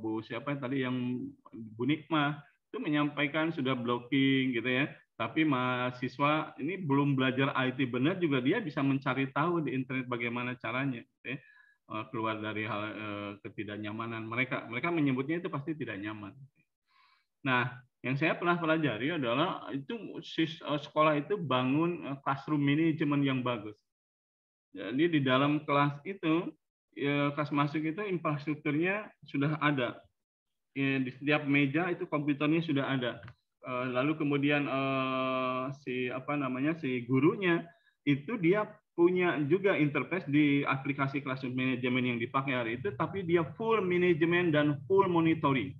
Bu siapa yang tadi yang Bu Nikmah itu menyampaikan sudah blocking gitu ya. Tapi mahasiswa ini belum belajar IT benar juga dia bisa mencari tahu di internet bagaimana caranya gitu ya. Keluar dari hal ketidaknyamanan mereka. Mereka menyebutnya itu pasti tidak nyaman. Nah, yang saya pernah pelajari adalah itu sekolah itu bangun classroom management yang bagus. Jadi di dalam kelas itu, kelas masuk itu infrastrukturnya sudah ada. Di setiap meja itu komputernya sudah ada. Lalu kemudian si gurunya itu dia punya juga interface di aplikasi classroom management yang dipakai hari itu, tapi dia full manajemen dan full monitoring.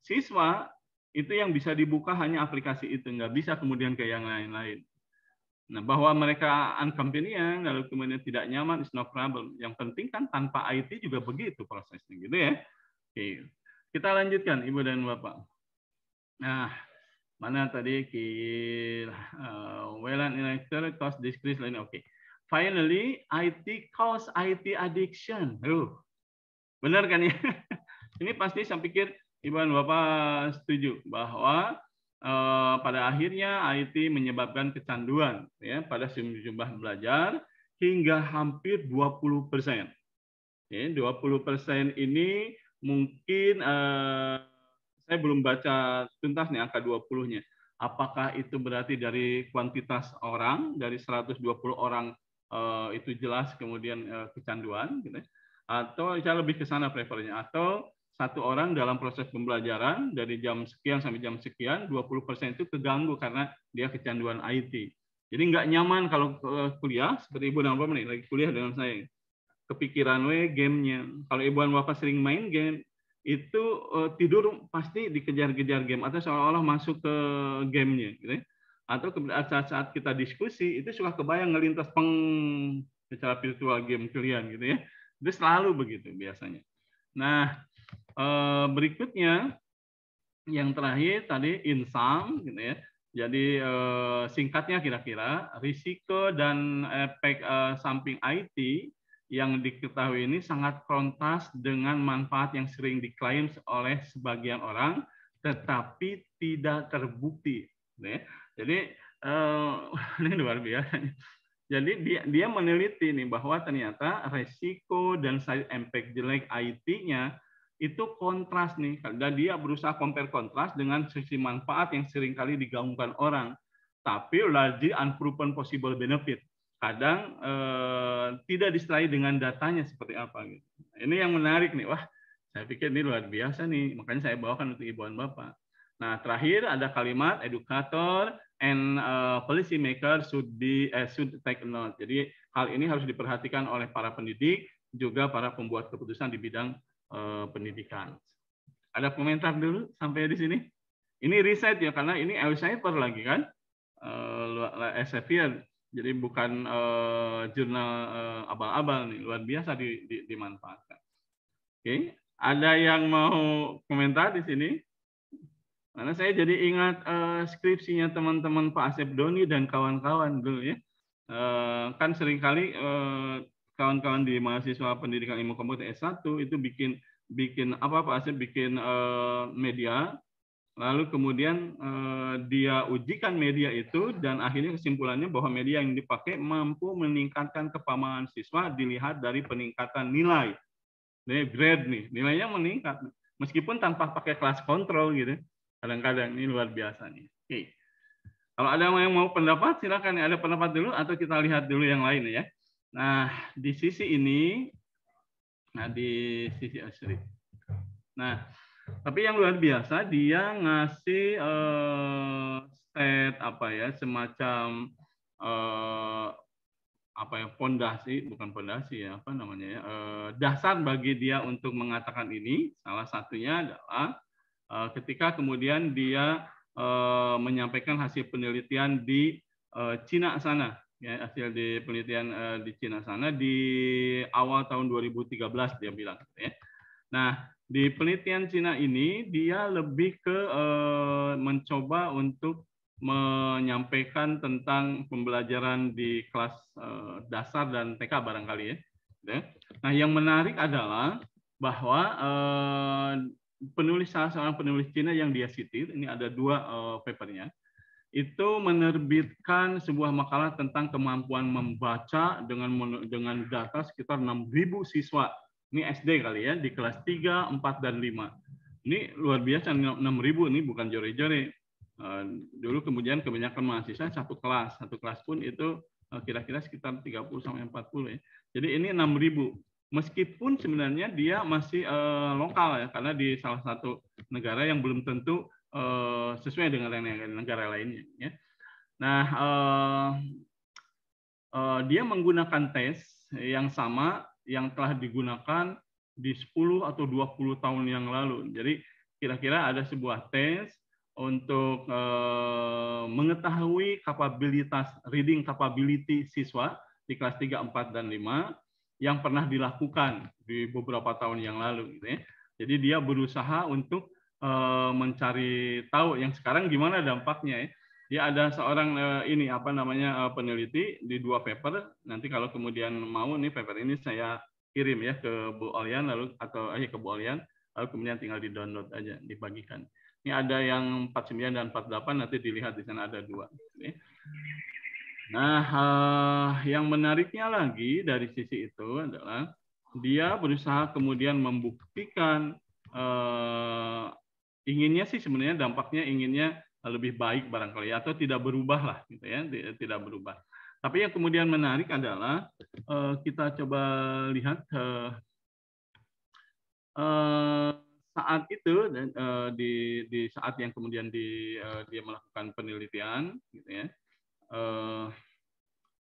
Siswa itu yang bisa dibuka hanya aplikasi itu, nggak bisa kemudian ke yang lain-lain. Nah, bahwa mereka unconvenient, lalu kemudian tidak nyaman, is no problem. Yang penting kan tanpa IT juga begitu prosesnya, gitu ya. Oke. Kita lanjutkan, Ibu dan Bapak. Nah, mana tadi WLAN electric cost decrease lain. Oke. Finally, IT cause IT addiction. Benar kan ya? Ini pasti saya pikir Ibu dan Bapak setuju bahwa pada akhirnya IT menyebabkan kecanduan ya pada sejumlah belajar hingga hampir 20%. Ya, 20% ini mungkin saya belum baca tuntas nih angka 20-nya. Apakah itu berarti dari kuantitas orang, dari 120 orang itu jelas kemudian kecanduan, gitu, atau saya lebih ke sana preferensinya, atau satu orang dalam proses pembelajaran dari jam sekian sampai jam sekian, 20% itu keganggu karena dia kecanduan IT. Jadi nggak nyaman kalau kuliah, seperti Ibu dan Bapak nih, lagi kuliah dengan saya. Kepikiran gamenya. Kalau Ibu dan Bapak sering main game, itu tidur pasti dikejar-kejar game, atau seolah-olah masuk ke gamenya. Gitu. Atau saat-saat kita diskusi, itu suka kebayang ngelintas secara virtual game kalian. Gitu ya. Itu selalu begitu biasanya. Nah, berikutnya yang terakhir tadi insam gitu ya. Jadi singkatnya kira-kira risiko dan efek samping IT yang diketahui ini sangat kontras dengan manfaat yang sering diklaim oleh sebagian orang tetapi tidak terbukti gitu ya. Jadi ini luar biasa. Jadi dia meneliti nih bahwa ternyata resiko dan side impact jelek IT-nya itu kontras nih. Dan dia berusaha compare kontras dengan sisi manfaat yang seringkali digaungkan orang. Tapi largely unproven possible benefit. Kadang tidak disertai dengan datanya seperti apa. Gitu. Ini yang menarik nih. Wah, saya pikir ini luar biasa nih. Makanya saya bawakan untuk Ibu dan Bapak. Nah, terakhir ada kalimat edukator and policy maker should take note. Jadi hal ini harus diperhatikan oleh para pendidik, juga para pembuat keputusan di bidang pendidikan. Ada komentar dulu sampai di sini? Ini riset ya, karena ini Elsevier lagi kan, Elsevier. Jadi bukan jurnal abal-abal nih, luar biasa dimanfaatkan. Oke, ada yang mau komentar di sini? Karena saya jadi ingat skripsinya teman-teman Pak Asep Doni dan kawan-kawan dulu ya. Kan seringkali kawan-kawan di mahasiswa pendidikan ilmu komputer S1 itu bikin apa Pak Asep bikin media, lalu kemudian dia ujikan media itu dan akhirnya kesimpulannya bahwa media yang dipakai mampu meningkatkan kepahaman siswa dilihat dari peningkatan nilai. Grade nih, nilainya meningkat meskipun tanpa pakai kelas kontrol gitu. Kadang-kadang ini luar biasa nih. Oke. Kalau ada yang mau pendapat, silakan. Ada pendapat dulu atau kita lihat dulu yang lain ya. Nah, di sisi ini, di sisi asli. Nah, tapi yang luar biasa dia ngasih state apa ya, semacam apa ya, fondasi, bukan fondasi ya, apa namanya ya, dasar bagi dia untuk mengatakan ini. Salah satunya adalah ketika kemudian dia menyampaikan hasil penelitian di Cina sana, ya, hasil di penelitian di Cina sana di awal tahun 2013 dia bilang. Ya. Nah, di penelitian Cina ini dia lebih ke mencoba untuk menyampaikan tentang pembelajaran di kelas dasar dan TK barangkali ya. Nah, yang menarik adalah bahwa salah seorang penulis Cina yang dia sitir, ini ada 2 papernya, itu menerbitkan sebuah makalah tentang kemampuan membaca dengan data sekitar 6.000 siswa. Ini SD kali ya, di kelas 3, 4, dan 5. Ini luar biasa, 6.000 ini bukan jore-jore. Dulu kemudian kebanyakan mahasiswa satu kelas pun itu kira-kira sekitar 30-40 ya. Jadi ini 6.000. Meskipun sebenarnya dia masih lokal ya, karena di salah satu negara yang belum tentu sesuai dengan negara lainnya. Ya. Nah, dia menggunakan tes yang sama yang telah digunakan di 10 atau 20 tahun yang lalu. Jadi kira-kira ada sebuah tes untuk mengetahui kapabilitas reading capability siswa di kelas 3, 4, dan 5 yang pernah dilakukan di beberapa tahun yang lalu. Gitu ya. Jadi dia berusaha untuk mencari tahu yang sekarang gimana dampaknya. Ya. Dia ada seorang peneliti di 2 paper. Nanti kalau kemudian mau nih paper ini saya kirim ya ke Bu Olian ke Bu Olian, lalu kemudian tinggal di-download aja, dibagikan. Ini ada yang 49 dan 48, nanti dilihat di sana ada 2. Gitu ya. Nah, yang menariknya lagi dari sisi itu adalah dia berusaha kemudian membuktikan inginnya sih sebenarnya dampaknya inginnya lebih baik barangkali atau tidak berubah lah gitu ya, tidak berubah. Tapi yang kemudian menarik adalah kita coba lihat saat itu dan di saat yang kemudian dia melakukan penelitian, gitu ya.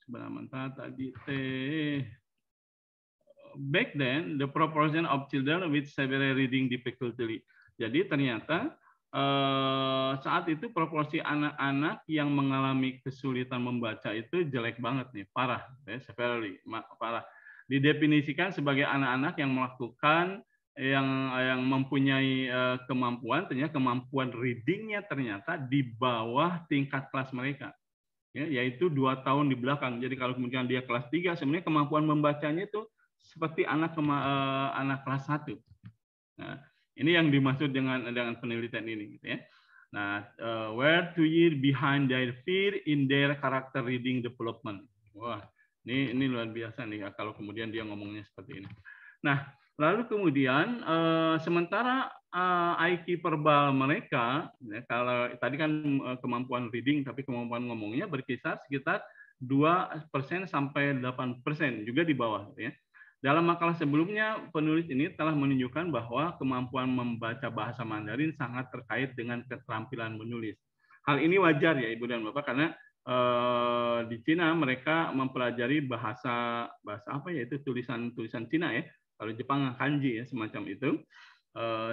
Sebenarnya tadi back then the proportion of children with severe reading difficulty. Jadi ternyata saat itu proporsi anak-anak yang mengalami kesulitan membaca itu jelek banget nih, parah, ya, severely, parah. Didefinisikan sebagai anak-anak yang melakukan yang mempunyai kemampuan, ternyata kemampuan readingnya ternyata di bawah tingkat kelas mereka, ya, yaitu 2 tahun di belakang. Jadi kalau kemudian dia kelas 3, sebenarnya kemampuan membacanya itu seperti anak kelas 1. Nah, ini yang dimaksud dengan penelitian ini, gitu ya. Nah, were 2 years behind their fear in their character reading development. Wah, ini luar biasa nih ya, kalau kemudian dia ngomongnya seperti ini. Nah, lalu kemudian sementara IQ verbal mereka, ya, kalau tadi kan kemampuan reading, tapi kemampuan ngomongnya berkisar sekitar 2% sampai 8%, juga di bawah, ya. Dalam makalah sebelumnya, penulis ini telah menunjukkan bahwa kemampuan membaca bahasa Mandarin sangat terkait dengan keterampilan menulis. Hal ini wajar ya Ibu dan Bapak, karena di Cina mereka mempelajari bahasa apa ya, itu tulisan Cina ya. Kalau Jepang kanji ya, semacam itu.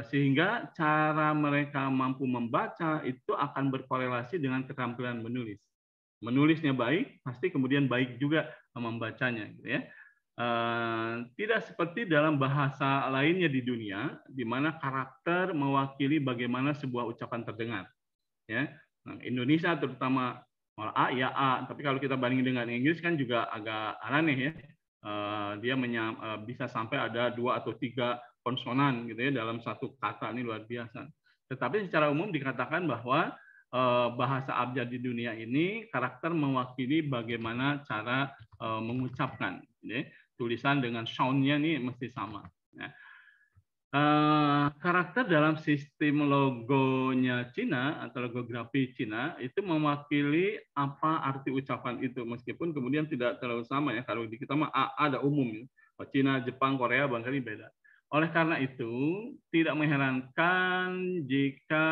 Sehingga cara mereka mampu membaca itu akan berkorelasi dengan keterampilan menulis. Menulisnya baik, pasti kemudian baik juga membacanya, gitu ya. Tidak seperti dalam bahasa lainnya di dunia, di mana karakter mewakili bagaimana sebuah ucapan terdengar. Ya, nah, Indonesia terutama A ya A, tapi kalau kita bandingin dengan Inggris kan juga agak aneh ya. Dia bisa sampai ada 2 atau 3 konsonan gitu ya dalam satu kata, ini luar biasa. Tetapi secara umum dikatakan bahwa bahasa abjad di dunia ini karakter mewakili bagaimana cara mengucapkan. Ya. Tulisan dengan sound-nya nih mesti sama. Ya. Karakter dalam sistem logonya Cina atau logografi Cina itu mewakili apa arti ucapan itu, meskipun kemudian tidak terlalu sama ya. Kalau di kita mah ada umum ya. Cina, Jepang, Korea barangkali beda. Oleh karena itu tidak mengherankan jika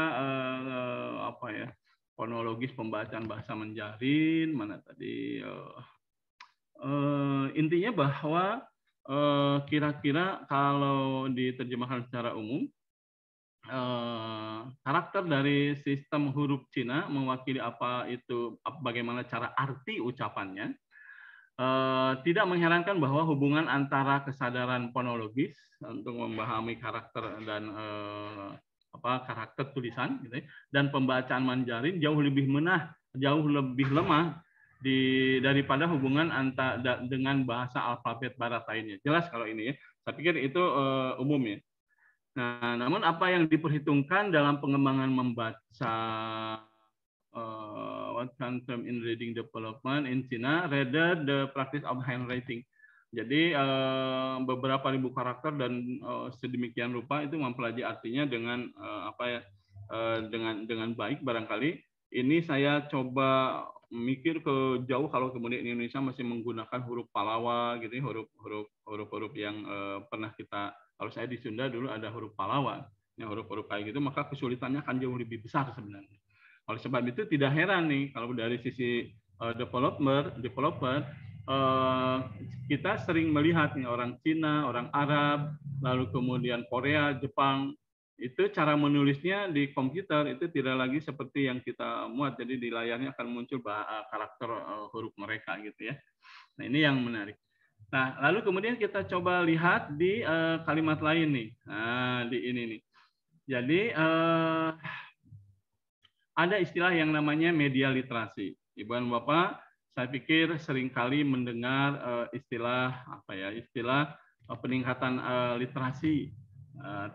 fonologis pembacaan bahasa Mandarin mana tadi intinya bahwa kira-kira kalau diterjemahkan secara umum, karakter dari sistem huruf Cina mewakili bagaimana cara arti ucapannya. Tidak mengherankan bahwa hubungan antara kesadaran fonologis untuk memahami karakter dan karakter tulisan gitu ya, dan pembacaan Mandarin jauh lebih lemah daripada hubungan dengan bahasa alfabet barat lainnya. Jelas kalau ini ya. Saya pikir itu umum ya. Nah, namun apa yang diperhitungkan dalam pengembangan membaca what comes in reading development in China rather the practice of handwriting. Jadi beberapa ribu karakter dan sedemikian rupa itu mempelajari artinya dengan dengan baik barangkali. Ini saya coba mikir ke jauh kalau kemudian Indonesia masih menggunakan huruf Palawa gitu, huruf yang pernah kita, kalau saya di Sunda dulu ada huruf Palawa, yang huruf-huruf kayak gitu, maka kesulitannya akan jauh lebih besar sebenarnya. Oleh sebab itu tidak heran nih kalau dari sisi developer kita sering melihat nih orang Cina, orang Arab, lalu kemudian Korea, Jepang, itu cara menulisnya di komputer itu tidak lagi seperti yang kita muat, jadi di layarnya akan muncul karakter huruf mereka gitu ya. Nah, ini yang menarik. Nah, lalu kemudian kita coba lihat di kalimat lain nih. Nah, di ini nih. Jadi ada istilah yang namanya media literasi. Ibu dan Bapak, saya pikir seringkali mendengar istilah peningkatan literasi.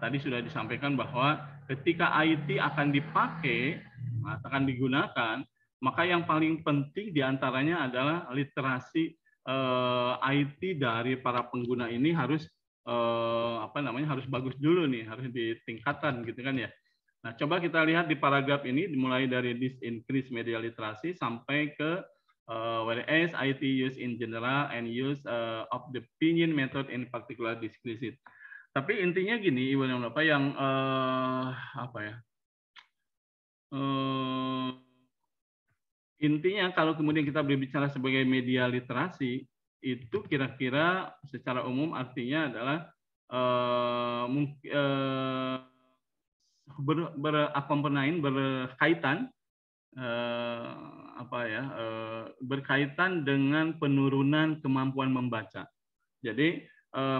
Tadi sudah disampaikan bahwa ketika IT akan dipakai, akan digunakan, maka yang paling penting diantaranya adalah literasi IT dari para pengguna ini harus harus bagus dulu nih, harus ditingkatkan gitu kan ya. Nah, coba kita lihat di paragraf ini dimulai dari this increase media literasi sampai ke whereas IT use in general and use of the pinyin method in particular disclosed. Tapi intinya gini, Ibu dan Bapak, yang intinya kalau kemudian kita berbicara sebagai media literasi, itu kira-kira secara umum artinya adalah berkaitan berkaitan dengan penurunan kemampuan membaca. Jadi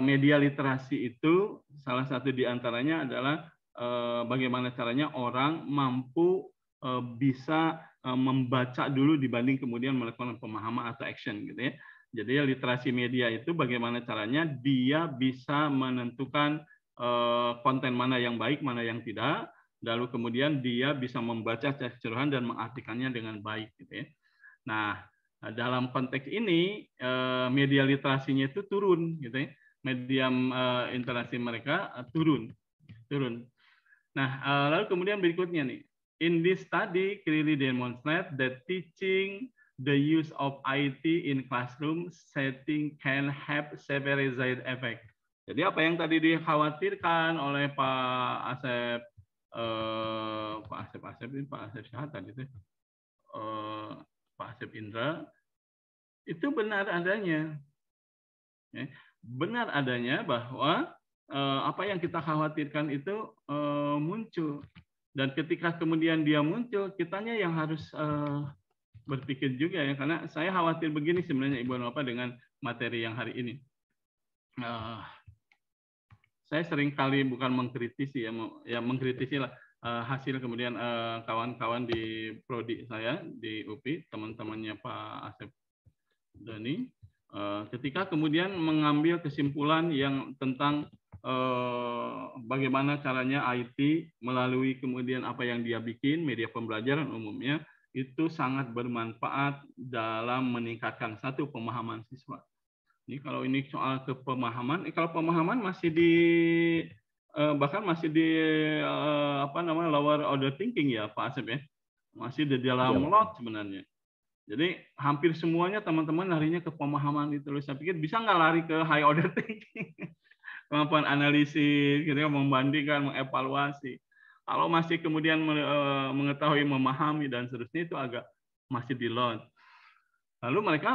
media literasi itu salah satu diantaranya adalah bagaimana caranya orang mampu bisa membaca dulu dibanding kemudian melakukan pemahaman atau action, gitu ya. Jadi literasi media itu bagaimana caranya dia bisa menentukan konten mana yang baik, mana yang tidak, lalu kemudian dia bisa membaca secara keseluruhan dan mengartikannya dengan baik, gitu ya. Nah, dalam konteks ini media literasinya itu turun, gitu ya. Medium interaksi mereka turun. Nah, lalu kemudian berikutnya nih. In this study clearly demonstrate that teaching the use of IT in classroom setting can have several side effect. Jadi apa yang tadi dikhawatirkan oleh Pak Asep siapa tadi itu? Pak Asep Indra, itu benar adanya. Benar adanya bahwa apa yang kita khawatirkan itu muncul. Dan ketika kemudian dia muncul, kitanya yang harus berpikir juga ya, karena saya khawatir begini sebenarnya Ibu dan Bapak dengan materi yang hari ini. Saya sering kali bukan mengkritisi ya mengkritisi lah hasil kemudian kawan-kawan di prodi saya di UPI, teman-temannya Pak Asep Dani, ketika kemudian mengambil kesimpulan yang tentang bagaimana caranya IT melalui kemudian apa yang dia bikin, media pembelajaran umumnya, itu sangat bermanfaat dalam meningkatkan satu pemahaman siswa. Ini kalau ini soal kepemahaman, kalau pemahaman masih di bahkan masih di lower order thinking ya Pak Asep ya, masih di dalam lot sebenarnya. Jadi hampir semuanya teman-teman larinya ke pemahaman itu. Saya pikir bisa nggak lari ke high order thinking, kemampuan analisis, gitu, membandingkan, mengevaluasi. Kalau masih kemudian mengetahui, memahami dan seterusnya itu agak masih di lot. Lalu mereka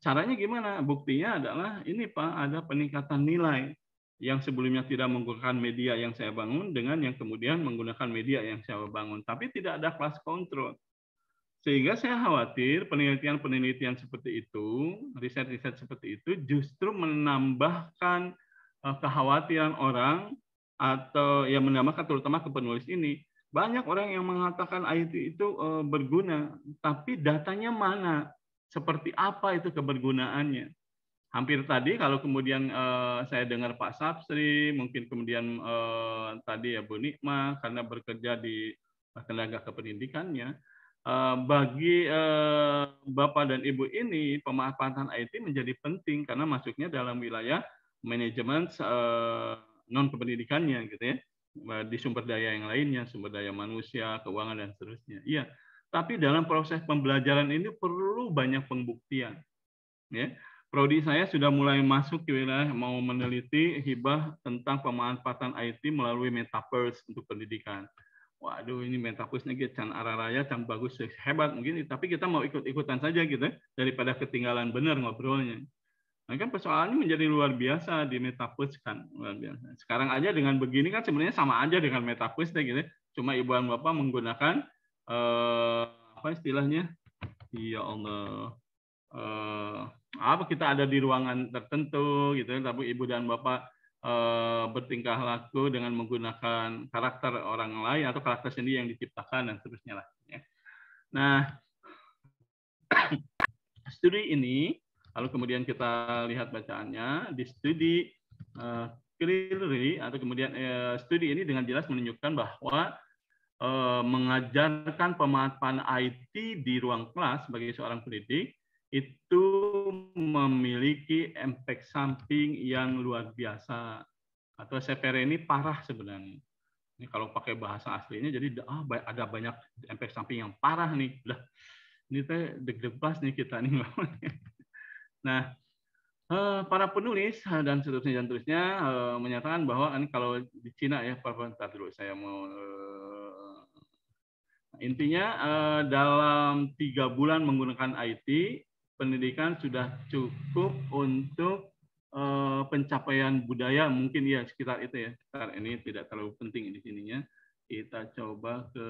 caranya gimana? Buktinya adalah ini Pak, ada peningkatan nilai yang sebelumnya tidak menggunakan media yang saya bangun dengan yang kemudian menggunakan media yang saya bangun, tapi tidak ada class control. Sehingga saya khawatir penelitian-penelitian seperti itu, riset-riset seperti itu justru menambahkan kekhawatiran orang atau yang menambahkan terutama ke penulis ini. Banyak orang yang mengatakan IT itu berguna, tapi datanya mana? Seperti apa itu kebergunaannya? Hampir tadi kalau kemudian saya dengar Pak Sapsri, mungkin kemudian tadi ya Bu Nikma karena bekerja di tenaga kependidikannya, bagi Bapak dan Ibu ini pemanfaatan IT menjadi penting karena masuknya dalam wilayah manajemen non kependidikannya gitu ya, di sumber daya yang lainnya, sumber daya manusia, keuangan dan seterusnya. Iya, tapi dalam proses pembelajaran ini perlu banyak pembuktian. Ya, prodi saya sudah mulai masuk ke wilayah mau meneliti hibah tentang pemanfaatan IT melalui metaverse untuk pendidikan. Waduh, ini metaverse-nya can araraya, can bagus, hebat mungkin, tapi kita mau ikut-ikutan saja gitu daripada ketinggalan benar ngobrolnya. Nah, kan persoalannya menjadi luar biasa di metaverse kan, luar biasa. Sekarang aja dengan begini kan sebenarnya sama aja dengan metaverse gitu. Cuma Ibu dan Bapak menggunakan apa istilahnya? Ya Allah. Apa kita ada di ruangan tertentu gitu, tapi Ibu dan Bapak bertingkah laku dengan menggunakan karakter orang lain atau karakter sendiri yang diciptakan dan seterusnya lah. Ya. Nah, studi ini, lalu kemudian kita lihat bacaannya di studi clearly atau kemudian studi ini dengan jelas menunjukkan bahwa mengajarkan pemanfaatan IT di ruang kelas sebagai seorang pendidik itu memiliki efek samping yang luar biasa atau severe ini parah sebenarnya. Ini kalau pakai bahasa aslinya jadi ada banyak efek samping yang parah nih. Lah, ini teh deg-degas nih kita nih. Nah, Para penulis dan seterusnya menyatakan bahwa ini kalau di Cina ya, bentar dulu saya mau intinya dalam 3 bulan menggunakan IT, pendidikan sudah cukup untuk pencapaian budaya, mungkin ya sekitar itu ya. Sekitar ini tidak terlalu penting di sininya. Kita coba ke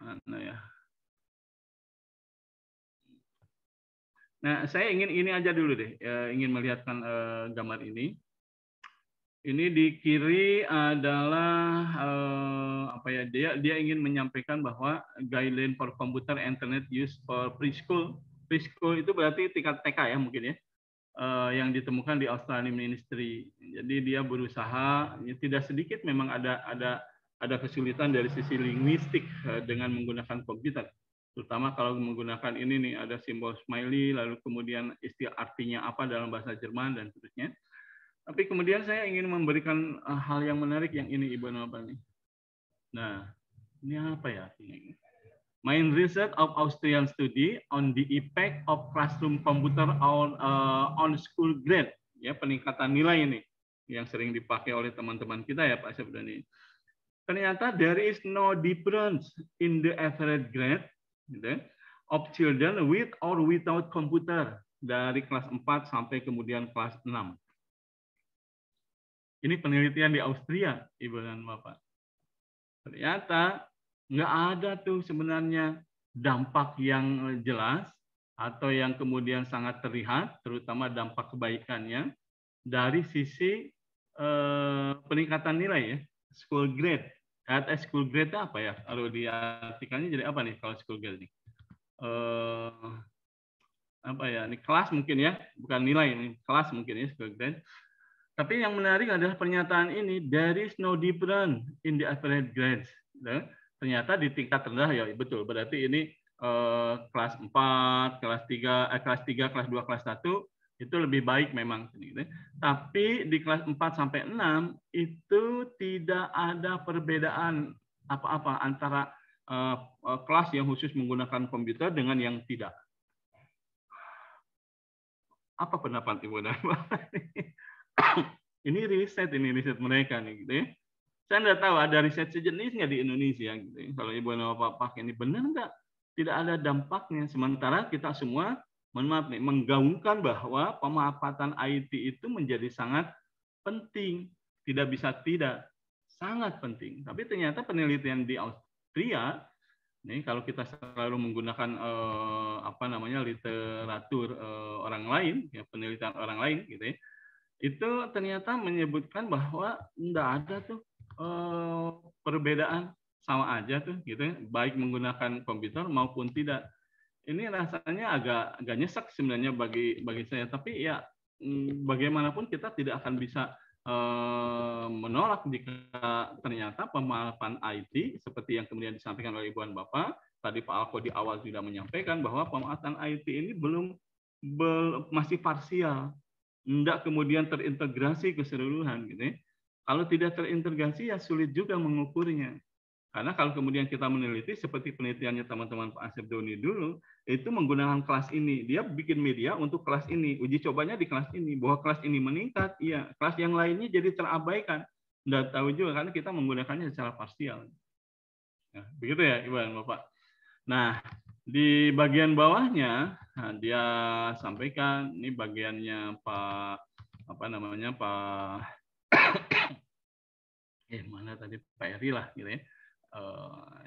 mana ya? Nah, saya ingin ini aja dulu deh, ingin melihatkan gambar ini. Ini di kiri adalah apa ya? Dia ingin menyampaikan bahwa guideline for computer internet use for preschool. Preschool itu berarti tingkat TK ya mungkin ya, yang ditemukan di Australian Ministry. Jadi dia berusaha, tidak sedikit memang ada kesulitan dari sisi linguistik dengan menggunakan komputer. Terutama kalau menggunakan ini nih, ada simbol smiley, lalu kemudian istilah artinya apa dalam bahasa Jerman dan seterusnya. Tapi kemudian saya ingin memberikan hal yang menarik yang ini, Ibu Nova nih. Nah, ini apa ya artinya? Main research of Austrian study on the effect of classroom computer on school grade, ya peningkatan nilai ini yang sering dipakai oleh teman-teman kita ya Pak Syafdani. Ternyata there is no difference in the average grade gitu, of children with or without computer dari kelas 4 sampai kemudian kelas 6. Ini penelitian di Austria, Ibu dan Bapak. Ternyata nggak ada tuh sebenarnya dampak yang jelas atau yang kemudian sangat terlihat, terutama dampak kebaikannya dari sisi peningkatan nilai ya, school grade. School grade itu apa ya? Kalau diartikannya jadi apa nih kalau school grade nih? Apa ya? Ini kelas mungkin ya, bukan nilai ini, kelas mungkin ya school grade. Tapi yang menarik adalah pernyataan ini, there is no difference in the average grades. Ternyata di tingkat rendah ya betul. Berarti ini kelas 4, kelas 3, kelas 2, kelas 1 itu lebih baik memang. Tapi di kelas 4 sampai 6 itu tidak ada perbedaan apa-apa antara kelas yang khusus menggunakan komputer dengan yang tidak. Apa pendapat Ibu dan Bapak? Ini riset mereka nih, gitu ya. Saya nggak tahu ada riset sejenis nggak di Indonesia, gitu ya. Kalau Ibu dan Bapak pakai ini benar nggak? Tidak ada dampaknya. Sementara kita semua mohon maaf nih, menggaungkan bahwa pemanfaatan IT itu menjadi sangat penting, tidak bisa tidak, sangat penting. Tapi ternyata penelitian di Austria, nih kalau kita selalu menggunakan apa namanya literatur orang lain, ya penelitian orang lain, gitu ya, itu ternyata menyebutkan bahwa tidak ada tuh perbedaan, sama aja tuh, gitu ya, baik menggunakan komputer maupun tidak. Ini rasanya agak nyesek sebenarnya bagi saya, tapi ya bagaimanapun kita tidak akan bisa menolak jika ternyata pemanfaatan IT seperti yang kemudian disampaikan oleh Ibu dan Bapak, tadi Pak Alko di awal sudah menyampaikan bahwa pemanfaatan IT ini masih parsial, tidak kemudian terintegrasi keseluruhan, gitu ya. Kalau tidak terintegrasi ya sulit juga mengukurnya. Karena kalau kemudian kita meneliti seperti penelitiannya teman-teman Pak Asep Doni dulu, itu menggunakan kelas ini. Dia bikin media untuk kelas ini. Uji cobanya di kelas ini. Bahwa kelas ini meningkat, iya. Kelas yang lainnya jadi terabaikan. Nggak tahu juga karena kita menggunakannya secara parsial. Nah, begitu ya Ibu dan Bapak. Nah, di bagian bawahnya, nah, dia sampaikan, ini bagiannya Pak, apa namanya, Pak, mana tadi Pak Eri lah, gitu ya.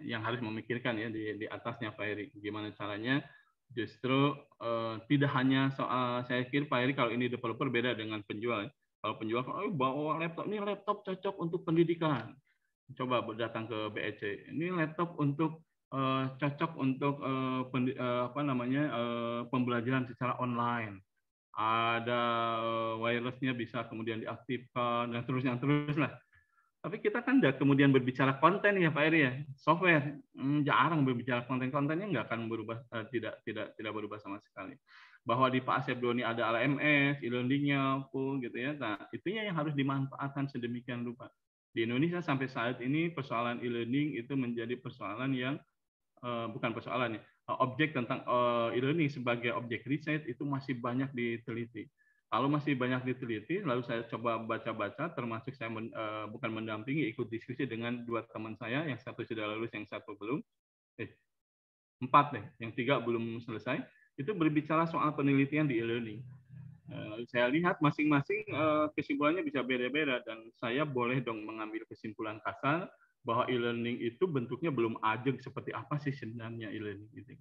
Yang harus memikirkan ya di atasnya Pak Eri, gimana caranya justru tidak hanya soal, saya kira Pak Eri kalau ini developer beda dengan penjual. Kalau penjual bawa laptop, ini laptop cocok untuk pendidikan, coba datang ke BEC, ini laptop untuk cocok untuk apa namanya pembelajaran secara online, ada wirelessnya bisa kemudian diaktifkan dan terus lah. Tapi kita kan tidak kemudian berbicara konten ya Pak Eri ya, software jarang berbicara kontennya nggak akan berubah, tidak berubah sama sekali. Bahwa di Pak Asep Doni ada LMS, e-learningnya full gitu ya. Nah itunya yang harus dimanfaatkan sedemikian rupa. Di Indonesia sampai saat ini persoalan e-learning itu menjadi persoalan yang bukan persoalannya, objek tentang e-learning sebagai objek riset itu masih banyak diteliti. Kalau masih banyak diteliti, lalu saya coba baca-baca, termasuk saya bukan mendampingi, ikut diskusi dengan 2 teman saya, yang satu sudah lulus, yang satu belum. 4 deh, yang 3 belum selesai. Itu berbicara soal penelitian di e-learning. Lalu saya lihat masing-masing kesimpulannya bisa beda-beda, dan saya boleh dong mengambil kesimpulan kasar bahwa e-learning itu bentuknya belum ajeg seperti apa sih sebenarnya e-learning itu.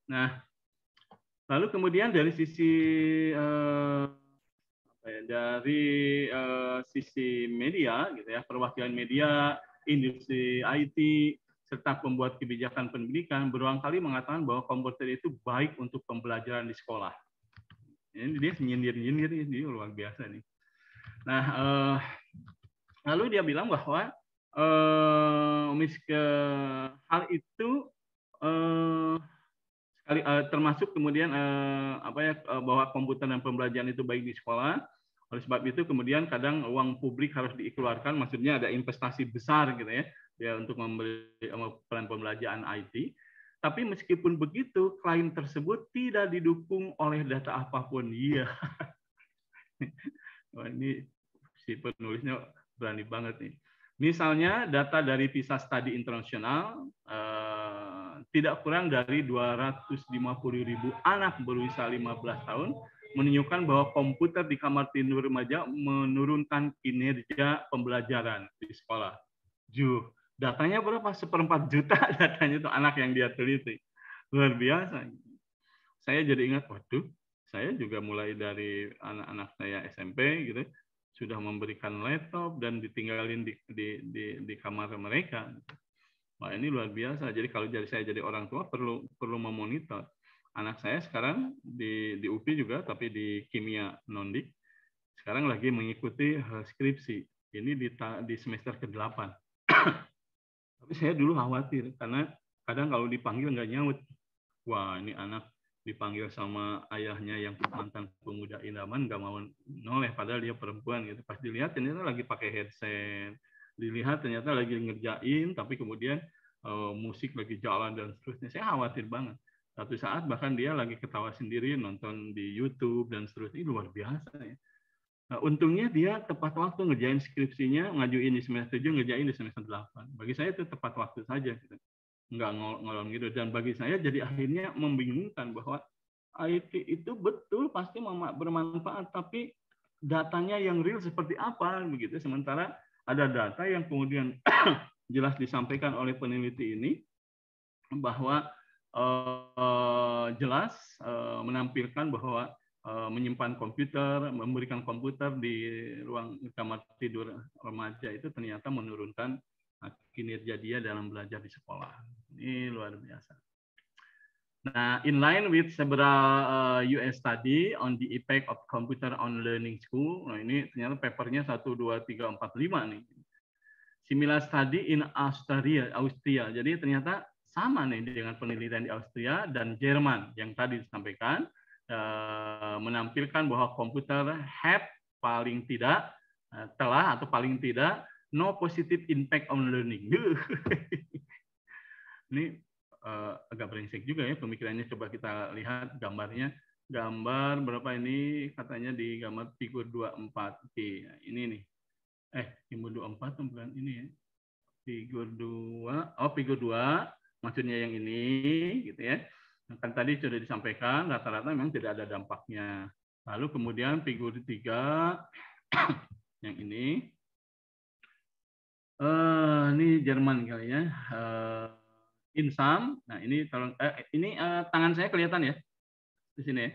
Nah, lalu kemudian dari sisi sisi media, gitu ya, perwakilan media, industri IT, serta pembuat kebijakan pendidikan berulang kali mengatakan bahwa komputer itu baik untuk pembelajaran di sekolah. Ini dia nyindir-nyindir, ini luar biasa nih. Nah, lalu dia bilang bahwa hal itu termasuk kemudian bahwa komputer dan pembelajaran itu baik di sekolah. Oleh sebab itu kemudian kadang uang publik harus dikeluarkan, maksudnya ada investasi besar gitu ya untuk membeli peran pembelajaran IT. Tapi meskipun begitu, klaim tersebut tidak didukung oleh data apapun. Iya. Wah, ini si penulisnya berani banget nih. Misalnya data dari PISA Study Internasional tidak kurang dari 250.000 anak berusia 15 tahun menunjukkan bahwa komputer di kamar tidur remaja menurunkan kinerja pembelajaran di sekolah. Datanya berapa? 1/4 juta datanya itu anak yang dia teliti. Luar biasa. Saya jadi ingat, waduh, saya juga mulai dari anak-anak saya SMP gitu, sudah memberikan laptop dan ditinggalin di kamar mereka. Wah, ini luar biasa. Jadi kalau saya jadi orang tua perlu memonitor. Anak saya sekarang di UPI juga, tapi di kimia non-dik. Sekarang lagi mengikuti skripsi. Ini di semester ke-8. Tapi saya dulu khawatir karena kadang kalau dipanggil nggak nyaut. Wah, ini anak dipanggil sama ayahnya yang mantan pemuda idaman nggak mau noleh, padahal dia perempuan gitu. Pas dilihat ternyata lagi pakai headset, dilihat ternyata lagi ngerjain, tapi kemudian musik lagi jalan dan seterusnya. Saya khawatir banget. Satu saat bahkan dia lagi ketawa sendiri nonton di YouTube dan seterusnya. Ini luar biasa ya. Nah, untungnya dia tepat waktu ngerjain skripsinya, ngajuin di semester 7, ngerjain di semester 8. Bagi saya itu tepat waktu saja, gitu. Nggak ngolong gitu. Dan bagi saya jadi akhirnya membingungkan bahwa IT itu betul pasti bermanfaat, tapi datanya yang real seperti apa, begitu. Sementara ada data yang kemudian jelas disampaikan oleh peneliti ini bahwa jelas menampilkan bahwa menyimpan komputer, memberikan komputer di ruang kamar tidur remaja itu ternyata menurunkan kinerja dia dalam belajar di sekolah. Ini luar biasa. Nah, in line with several US study on the effect of computer on learning school. Nah, ini ternyata papernya 1, 2, 3, 4, 5 nih. Similar study in Austria. Jadi ternyata sama nih dengan penelitian di Austria dan Jerman yang tadi disampaikan. Menampilkan bahwa komputer have paling tidak no positive impact on learning. Ini agak brengsek juga ya pemikirannya. Coba kita lihat gambarnya. Gambar berapa ini? Katanya di gambar figur 24. Oke, ini nih. Figur 24 bukan ini ya. Figur 2. Oh, figur 2. Maksudnya yang ini gitu ya. Kan tadi sudah disampaikan rata-rata memang tidak ada dampaknya. Lalu kemudian figur 3 yang ini Jerman kali ya. In sum, nah ini tolong tangan saya kelihatan ya di sini.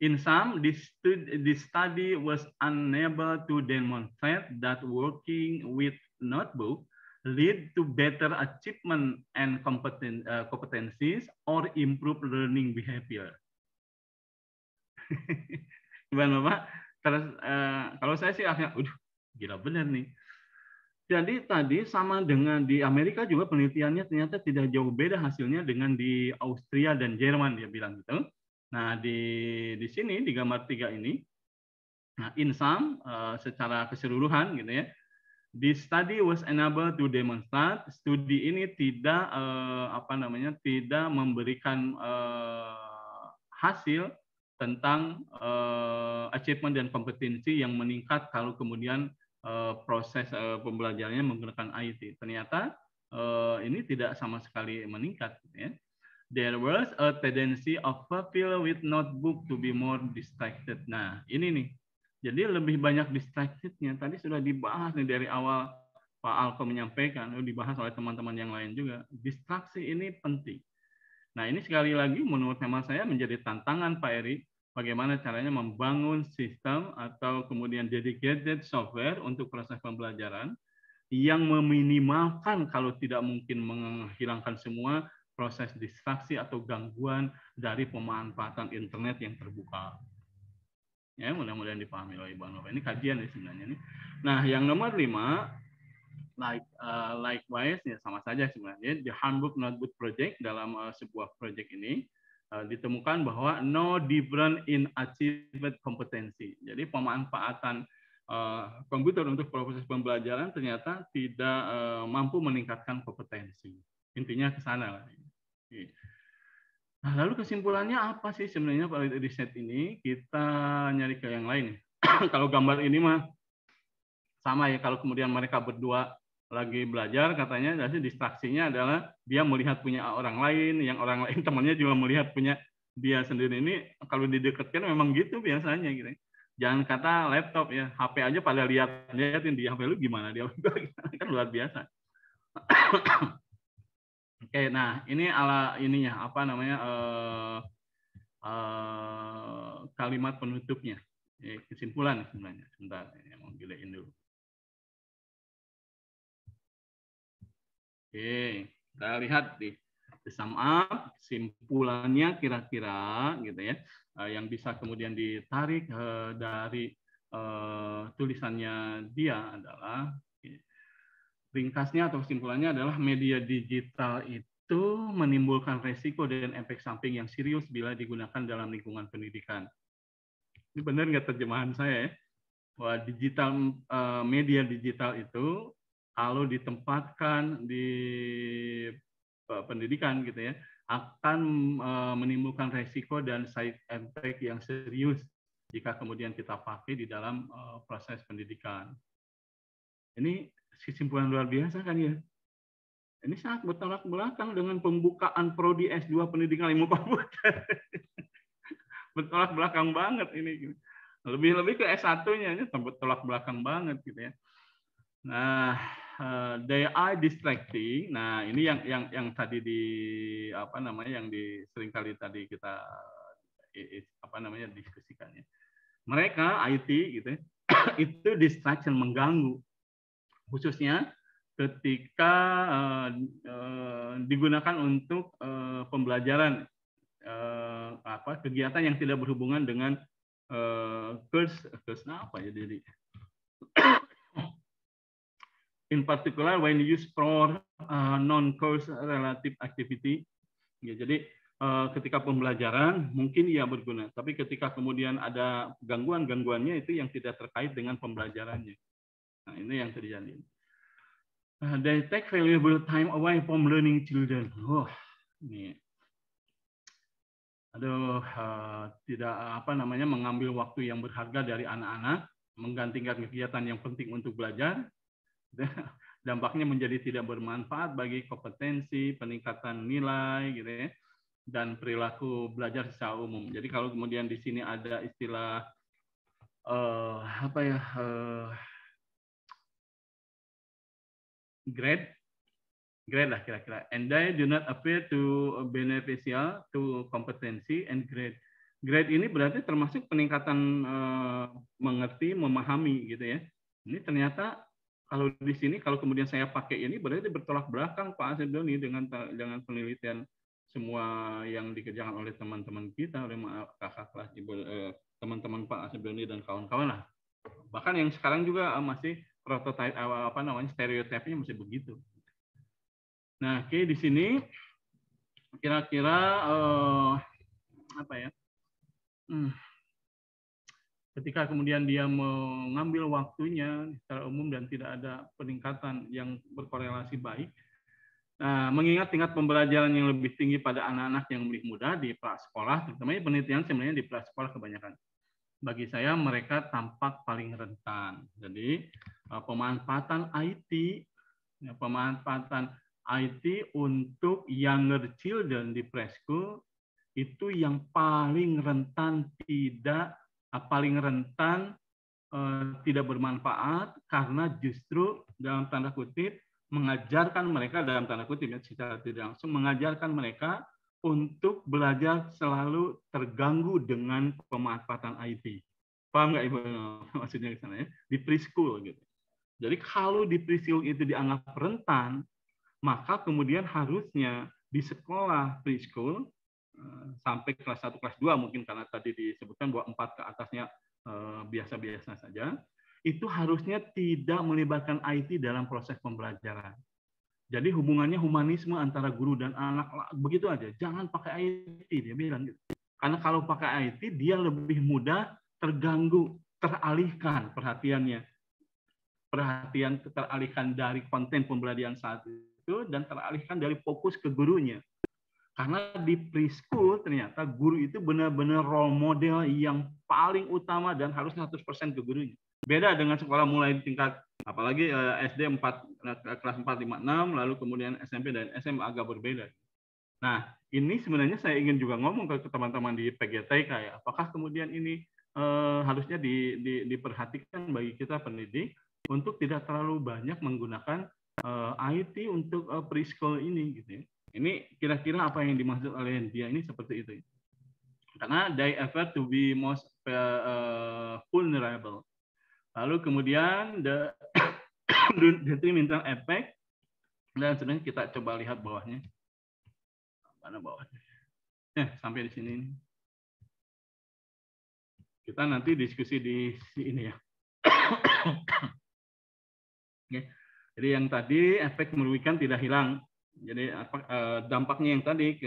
In sum, the study was unable to demonstrate that working with notebook lead to better achievement and competencies or improve learning behavior. Gimana Pak? Terus kalau saya sih akhirnya, gila bener nih. Jadi tadi sama dengan di Amerika juga penelitiannya ternyata tidak jauh beda hasilnya dengan di Austria dan Jerman, dia bilang gitu. Nah di sini di gambar 3 ini, nah in sum secara keseluruhan gitu ya. This study was unable to demonstrate. Studi ini tidak tidak memberikan hasil tentang achievement dan kompetensi yang meningkat kalau kemudian proses pembelajarannya menggunakan IT. Ternyata ini tidak sama sekali meningkat. Ya. There was a tendency of pupil with notebook to be more distracted. Nah, ini nih. Jadi lebih banyak distracted-nya. Tadi sudah dibahas nih dari awal Pak Alko menyampaikan, dibahas oleh teman-teman yang lain juga. Distraksi ini penting. Nah, ini sekali lagi menurut hemat saya menjadi tantangan Pak Eri, bagaimana caranya membangun sistem atau kemudian dedicated software untuk proses pembelajaran yang meminimalkan kalau tidak mungkin menghilangkan semua proses distraksi atau gangguan dari pemanfaatan internet yang terbuka. Ya, mudah-mudahan dipahami oleh Ibu Nova. Ini kajian ya sebenarnya. Nah, yang nomor 5, likewise ya sama saja sebenarnya. The Handbook Notebook Project dalam sebuah project ini ditemukan bahwa no different in achieved competency. Jadi pemanfaatan komputer untuk proses pembelajaran ternyata tidak mampu meningkatkan kompetensi. Intinya ke sana lah. Nah, lalu kesimpulannya apa sih sebenarnya pada riset ini? Kita nyari ke yang lain. Kalau gambar ini mah sama ya, kalau kemudian mereka berdua lagi belajar, katanya distraksinya adalah dia melihat punya orang lain, yang orang lain temannya juga melihat punya dia sendiri. Ini kalau didekatkan memang gitu biasanya gitu. Jangan kata laptop ya, HP aja pada liatin di HP lu gimana dia kan luar biasa. Oke, nah ini ininya apa namanya kalimat penutupnya, kesimpulan sebenarnya. Sebentar, mau gilein dulu. Oke, kita lihat di sum up, kesimpulannya kira-kira gitu ya, yang bisa kemudian ditarik dari tulisannya dia adalah ringkasnya atau kesimpulannya adalah media digital itu menimbulkan resiko dan efek samping yang serius bila digunakan dalam lingkungan pendidikan. Ini benar nggak terjemahan saya ya? Bahwa media digital itu kalau ditempatkan di pendidikan gitu ya, akan menimbulkan resiko dan side effect yang serius jika kemudian kita pakai di dalam proses pendidikan. Ini kesimpulan luar biasa kan ya. Ini sangat bertolak belakang dengan pembukaan prodi S2 Pendidikan Ilmu Komputer. Bertolak belakang banget ini. Lebih-lebih ke S1-nya ini bertolak belakang banget gitu ya. Nah, they are distracting. Nah, ini yang tadi yang seringkali tadi kita diskusikan ya. Mereka IT gitu ya, itu distraction, mengganggu. Khususnya ketika digunakan untuk pembelajaran kegiatan yang tidak berhubungan dengan course apa ya, jadi in particular when used for non-course relative activity. Ya, jadi ketika pembelajaran mungkin ia berguna, tapi ketika kemudian ada gangguannya itu yang tidak terkait dengan pembelajarannya. Nah, ini yang terjadi. They take valuable time away from learning children. Ini. Tidak mengambil waktu yang berharga dari anak-anak, menggantikan kegiatan yang penting untuk belajar. Dampaknya menjadi tidak bermanfaat bagi kompetensi, peningkatan nilai gitu ya, dan perilaku belajar secara umum. Jadi kalau kemudian di sini ada istilah grade lah kira-kira, and they do not appear to beneficial to competency and grade. Grade ini berarti termasuk peningkatan mengerti, memahami gitu ya. Ini ternyata kalau di sini kalau kemudian saya pakai ini berarti bertolak belakang Pak Asep Doni dengan penelitian semua yang dikerjakan oleh teman-teman kita, oleh kakak kelas teman-teman Pak Asep Doni dan kawan-kawan lah. Bahkan yang sekarang juga masih prototipe stereotipnya masih begitu. Nah, oke, di sini kira-kira ketika kemudian dia mengambil waktunya secara umum dan tidak ada peningkatan yang berkorelasi baik. Nah, mengingat tingkat pembelajaran yang lebih tinggi pada anak-anak yang lebih muda di prasekolah, terutama penelitian sebenarnya di prasekolah kebanyakan. Bagi saya mereka tampak paling rentan. Jadi pemanfaatan IT untuk younger children di preschool itu yang paling rentan tidak bermanfaat, karena justru dalam tanda kutip mengajarkan mereka, dalam tanda kutip ya, secara tidak langsung mengajarkan mereka untuk belajar selalu terganggu dengan pemanfaatan IT. Paham nggak Ibu maksudnya ke sana ya? Di preschool gitu. Jadi kalau di preschool itu dianggap rentan, maka kemudian harusnya di sekolah preschool sampai kelas 1, kelas 2 mungkin, karena tadi disebutkan bahwa 4 ke atasnya biasa-biasa saja, itu harusnya tidak melibatkan IT dalam proses pembelajaran. Jadi hubungannya humanisme antara guru dan anak, begitu aja. Jangan pakai IT, dia bilang gitu. Karena kalau pakai IT, dia lebih mudah terganggu, teralihkan perhatiannya. Teralihkan dari konten pembelajaran saat itu, dan teralihkan dari fokus ke gurunya. Karena di preschool ternyata guru itu benar-benar role model yang paling utama dan harus 100% ke gurunya. Beda dengan sekolah mulai tingkat, apalagi SD 4, kelas 4, 5, 6, lalu kemudian SMP dan SMA agak berbeda. Nah, ini sebenarnya saya ingin juga ngomong ke teman-teman di PGTK ya, apakah kemudian ini harusnya diperhatikan bagi kita pendidik untuk tidak terlalu banyak menggunakan IT untuk preschool ini gitu ya. Ini kira-kira apa yang dimaksud oleh dia ini seperti itu. Karena they appear to be most vulnerable. Lalu kemudian the detrimental effect, dan sebenarnya kita coba lihat bawahnya. Mana bawahnya? Sampai di sini. Kita nanti diskusi di sini ya. Oke. Jadi yang tadi efek merugikan tidak hilang. Jadi dampaknya yang tadi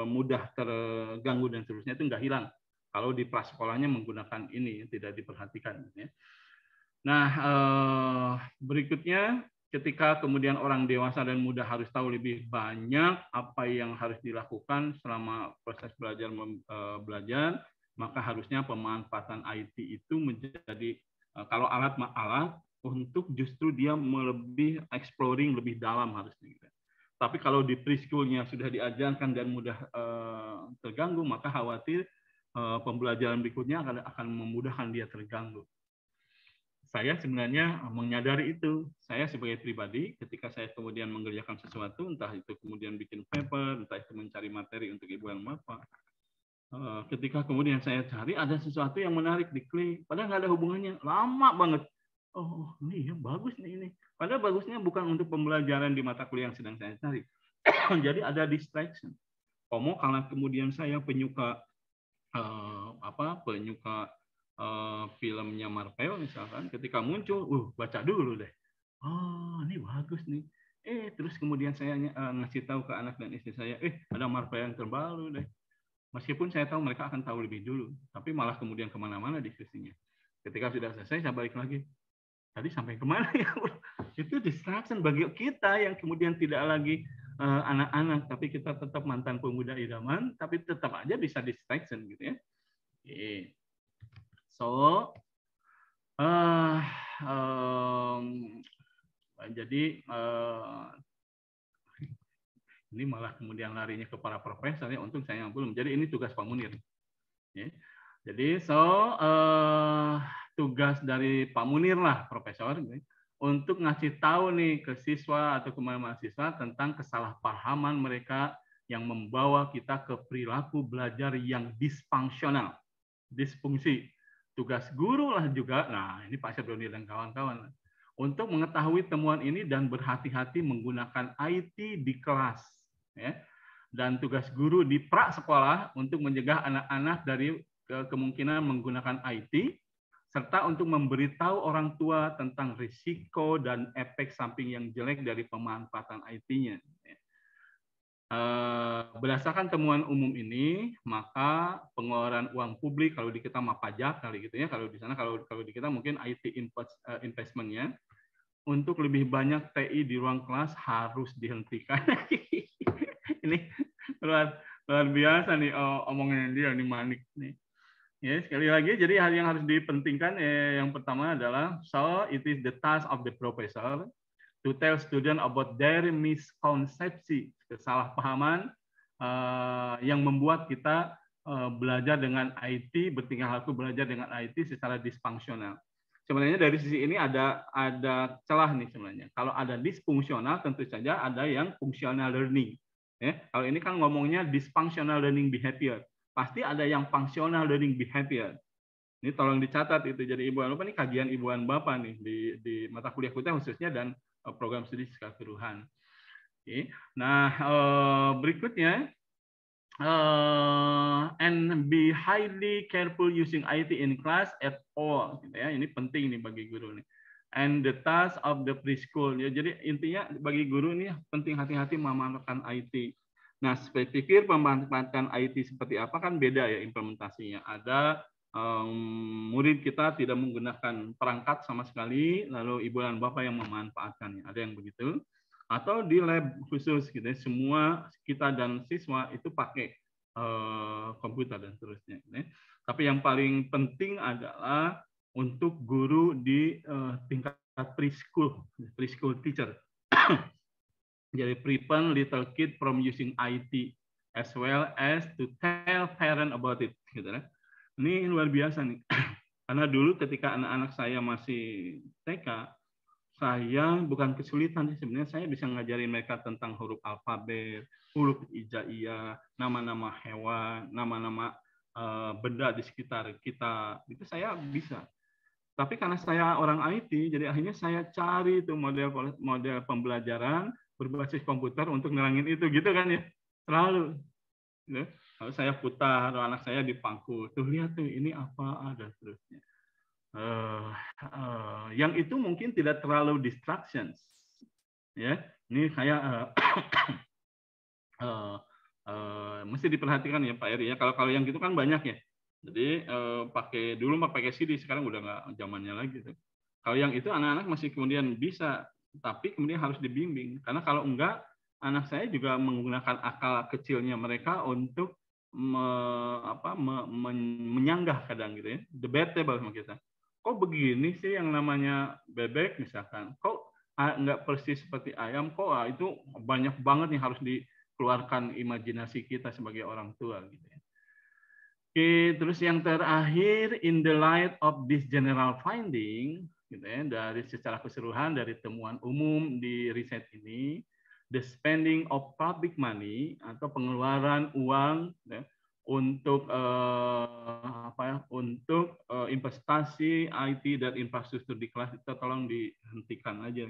mudah terganggu dan seterusnya itu nggak hilang kalau di prasekolahnya menggunakan ini, tidak diperhatikan. Nah, berikutnya ketika kemudian orang dewasa dan muda harus tahu lebih banyak apa yang harus dilakukan selama proses belajar, maka harusnya pemanfaatan IT itu menjadi kalau alat untuk justru dia lebih exploring lebih dalam harusnya. Tapi kalau di preschoolnya sudah diajarkan dan mudah terganggu, maka khawatir pembelajaran berikutnya akan memudahkan dia terganggu. Saya sebenarnya menyadari itu. Saya sebagai pribadi, ketika saya kemudian mengerjakan sesuatu, entah itu kemudian bikin paper, entah itu mencari materi untuk ibu dan bapak, ketika kemudian saya cari ada sesuatu yang menarik, diklik, padahal nggak ada hubungannya, lama banget. Oh, ini ya bagus nih ini. Padahal bagusnya bukan untuk pembelajaran di mata kuliah yang sedang saya cari. Jadi ada distraction. Karena kemudian saya penyuka filmnya Marvel misalkan, ketika muncul, baca dulu deh. Oh, ini bagus nih. Terus kemudian saya ngasih tahu ke anak dan istri saya, ada Marvel yang terbaru deh. Meskipun saya tahu mereka akan tahu lebih dulu, tapi malah kemudian kemana-mana diskusinya. Ketika sudah selesai, saya balik lagi. Tadi sampai kemana ya? Itu distraction bagi kita yang kemudian tidak lagi anak-anak, tapi kita tetap mantan pemuda idaman, tapi tetap aja bisa distraction gitu ya. So, jadi ini malah kemudian larinya ke para profesor ya. Untung saya yang belum. Jadi ini tugas Pak Munir. Ya. Jadi tugas dari Pak Munir lah, profesor, gitu, untuk ngasih tahu nih ke siswa atau ke mahasiswa tentang kesalahpahaman mereka yang membawa kita ke perilaku belajar yang disfungsional, disfungsi. Tugas guru lah juga, nah ini Pak Syabdoni dan kawan-kawan, untuk mengetahui temuan ini dan berhati-hati menggunakan IT di kelas. Ya. Dan tugas guru di prasekolah untuk mencegah anak-anak dari kemungkinan menggunakan IT, serta untuk memberitahu orang tua tentang risiko dan efek samping yang jelek dari pemanfaatan IT-nya. Berdasarkan temuan umum ini, maka pengeluaran uang publik kalau di kita mah pajak kali gitu ya, kalau di sana kalau di kita mungkin IT investment-nya untuk lebih banyak TI di ruang kelas harus dihentikan. Ini luar biasa nih omongan dia nih Manik nih. Ya, sekali lagi, jadi hal yang harus dipentingkan yang pertama adalah so it is the task of the professor to tell student about their miskonsepsi, kesalahpahaman yang membuat kita belajar dengan IT, bertingkah laku belajar dengan IT secara disfungsional. Sebenarnya dari sisi ini ada celah nih sebenarnya. Kalau ada disfungsional, tentu saja ada yang functional learning. Ya, kalau ini kan ngomongnya dysfunctional learning behavior, pasti ada yang functional learning behavior. Ini tolong dicatat itu. Jadi Ibu Bapak ini kajian Ibu Bapak nih di mata kuliah kita khususnya dan program studi keseluruhan. Oke. Nah, berikutnya and be highly careful using IT in class at all. Gitu ya. Ini penting nih bagi guru nih. And the task of the preschool. Ya, jadi intinya bagi guru nih penting hati-hati memanfaatkan IT. Nah, saya pikir pemanfaatan IT seperti apa kan beda ya implementasinya. Ada murid kita tidak menggunakan perangkat sama sekali, lalu ibu dan bapak yang memanfaatkannya. Ada yang begitu. Atau di lab khusus, gitu. Semua kita dan siswa itu pakai komputer dan seterusnya. Gitu. Tapi yang paling penting adalah untuk guru di tingkat preschool teacher. Jadi prevent little kid from using IT as well as to tell parent about it. Gitu, ya. Ini luar biasa nih. Karena dulu ketika anak-anak saya masih TK, saya bukan kesulitan sih sebenarnya, saya bisa ngajarin mereka tentang huruf alfabet, huruf hijaiyah, nama-nama hewan, nama-nama benda di sekitar kita. Itu saya bisa. Tapi karena saya orang IT, jadi akhirnya saya cari itu model pembelajaran berbasis komputer untuk nerangin itu, gitu kan ya. Selalu. Kalau saya putar, anak saya di pangku, tuh lihat tuh ini apa, ada seterusnya. Yang itu mungkin tidak terlalu distractions, ya. Ini saya mesti diperhatikan ya Pak Eri ya. Kalau yang gitu kan banyak ya. Jadi dulu pakai CD, sekarang udah nggak zamannya lagi tuh. Kalau yang itu anak-anak masih kemudian bisa, tapi kemudian harus dibimbing. Karena kalau enggak, anak saya juga menggunakan akal kecilnya mereka untuk menyanggah kadang gitu ya, debatable sama kita. Kok begini sih yang namanya bebek misalkan? Kok nggak persis seperti ayam? Kok itu banyak banget yang harus dikeluarkan imajinasi kita sebagai orang tua gitu ya. Oke, terus yang terakhir, in the light of this general finding, gitu ya, dari secara keseluruhan dari temuan umum di riset ini, the spending of public money atau pengeluaran uang ya, untuk untuk investasi IT dan infrastruktur di kelas itu tolong dihentikan aja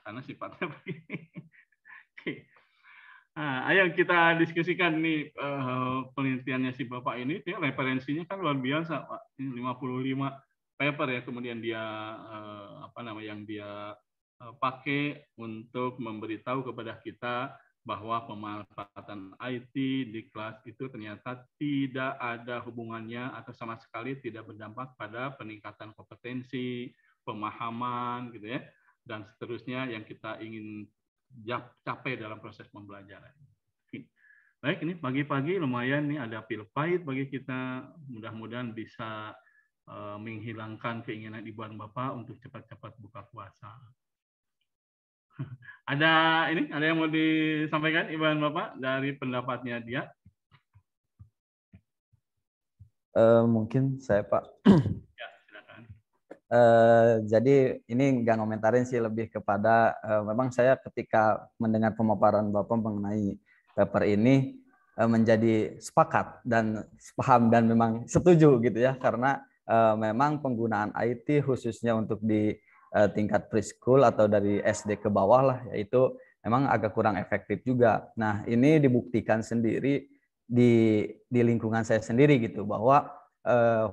karena sifatnya begini. Oke. Nah, ayo kita diskusikan nih penelitiannya si Bapak ini, ya, referensinya kan luar biasa Pak. Ini 55 paper ya, kemudian dia yang dia pakai untuk memberitahu kepada kita bahwa pemanfaatan IT di kelas itu ternyata tidak ada hubungannya atau sama sekali tidak berdampak pada peningkatan kompetensi, pemahaman gitu ya, dan seterusnya yang kita ingin capai dalam proses pembelajaran. Baik, ini pagi-pagi lumayan nih ada pil pahit bagi kita, mudah-mudahan bisa menghilangkan keinginan ibu dan bapak untuk cepat-cepat buka puasa. Ada yang mau disampaikan Ibu dan Bapak dari pendapatnya dia? Mungkin saya Pak. Ya, silakan. Jadi ini nggak ngomentarin sih, lebih kepada memang saya ketika mendengar pemaparan Bapak mengenai paper ini menjadi sepakat dan paham dan memang setuju gitu ya, karena memang penggunaan IT khususnya untuk di tingkat preschool atau dari SD ke bawah lah, yaitu memang agak kurang efektif juga. Nah, ini dibuktikan sendiri di lingkungan saya sendiri gitu, bahwa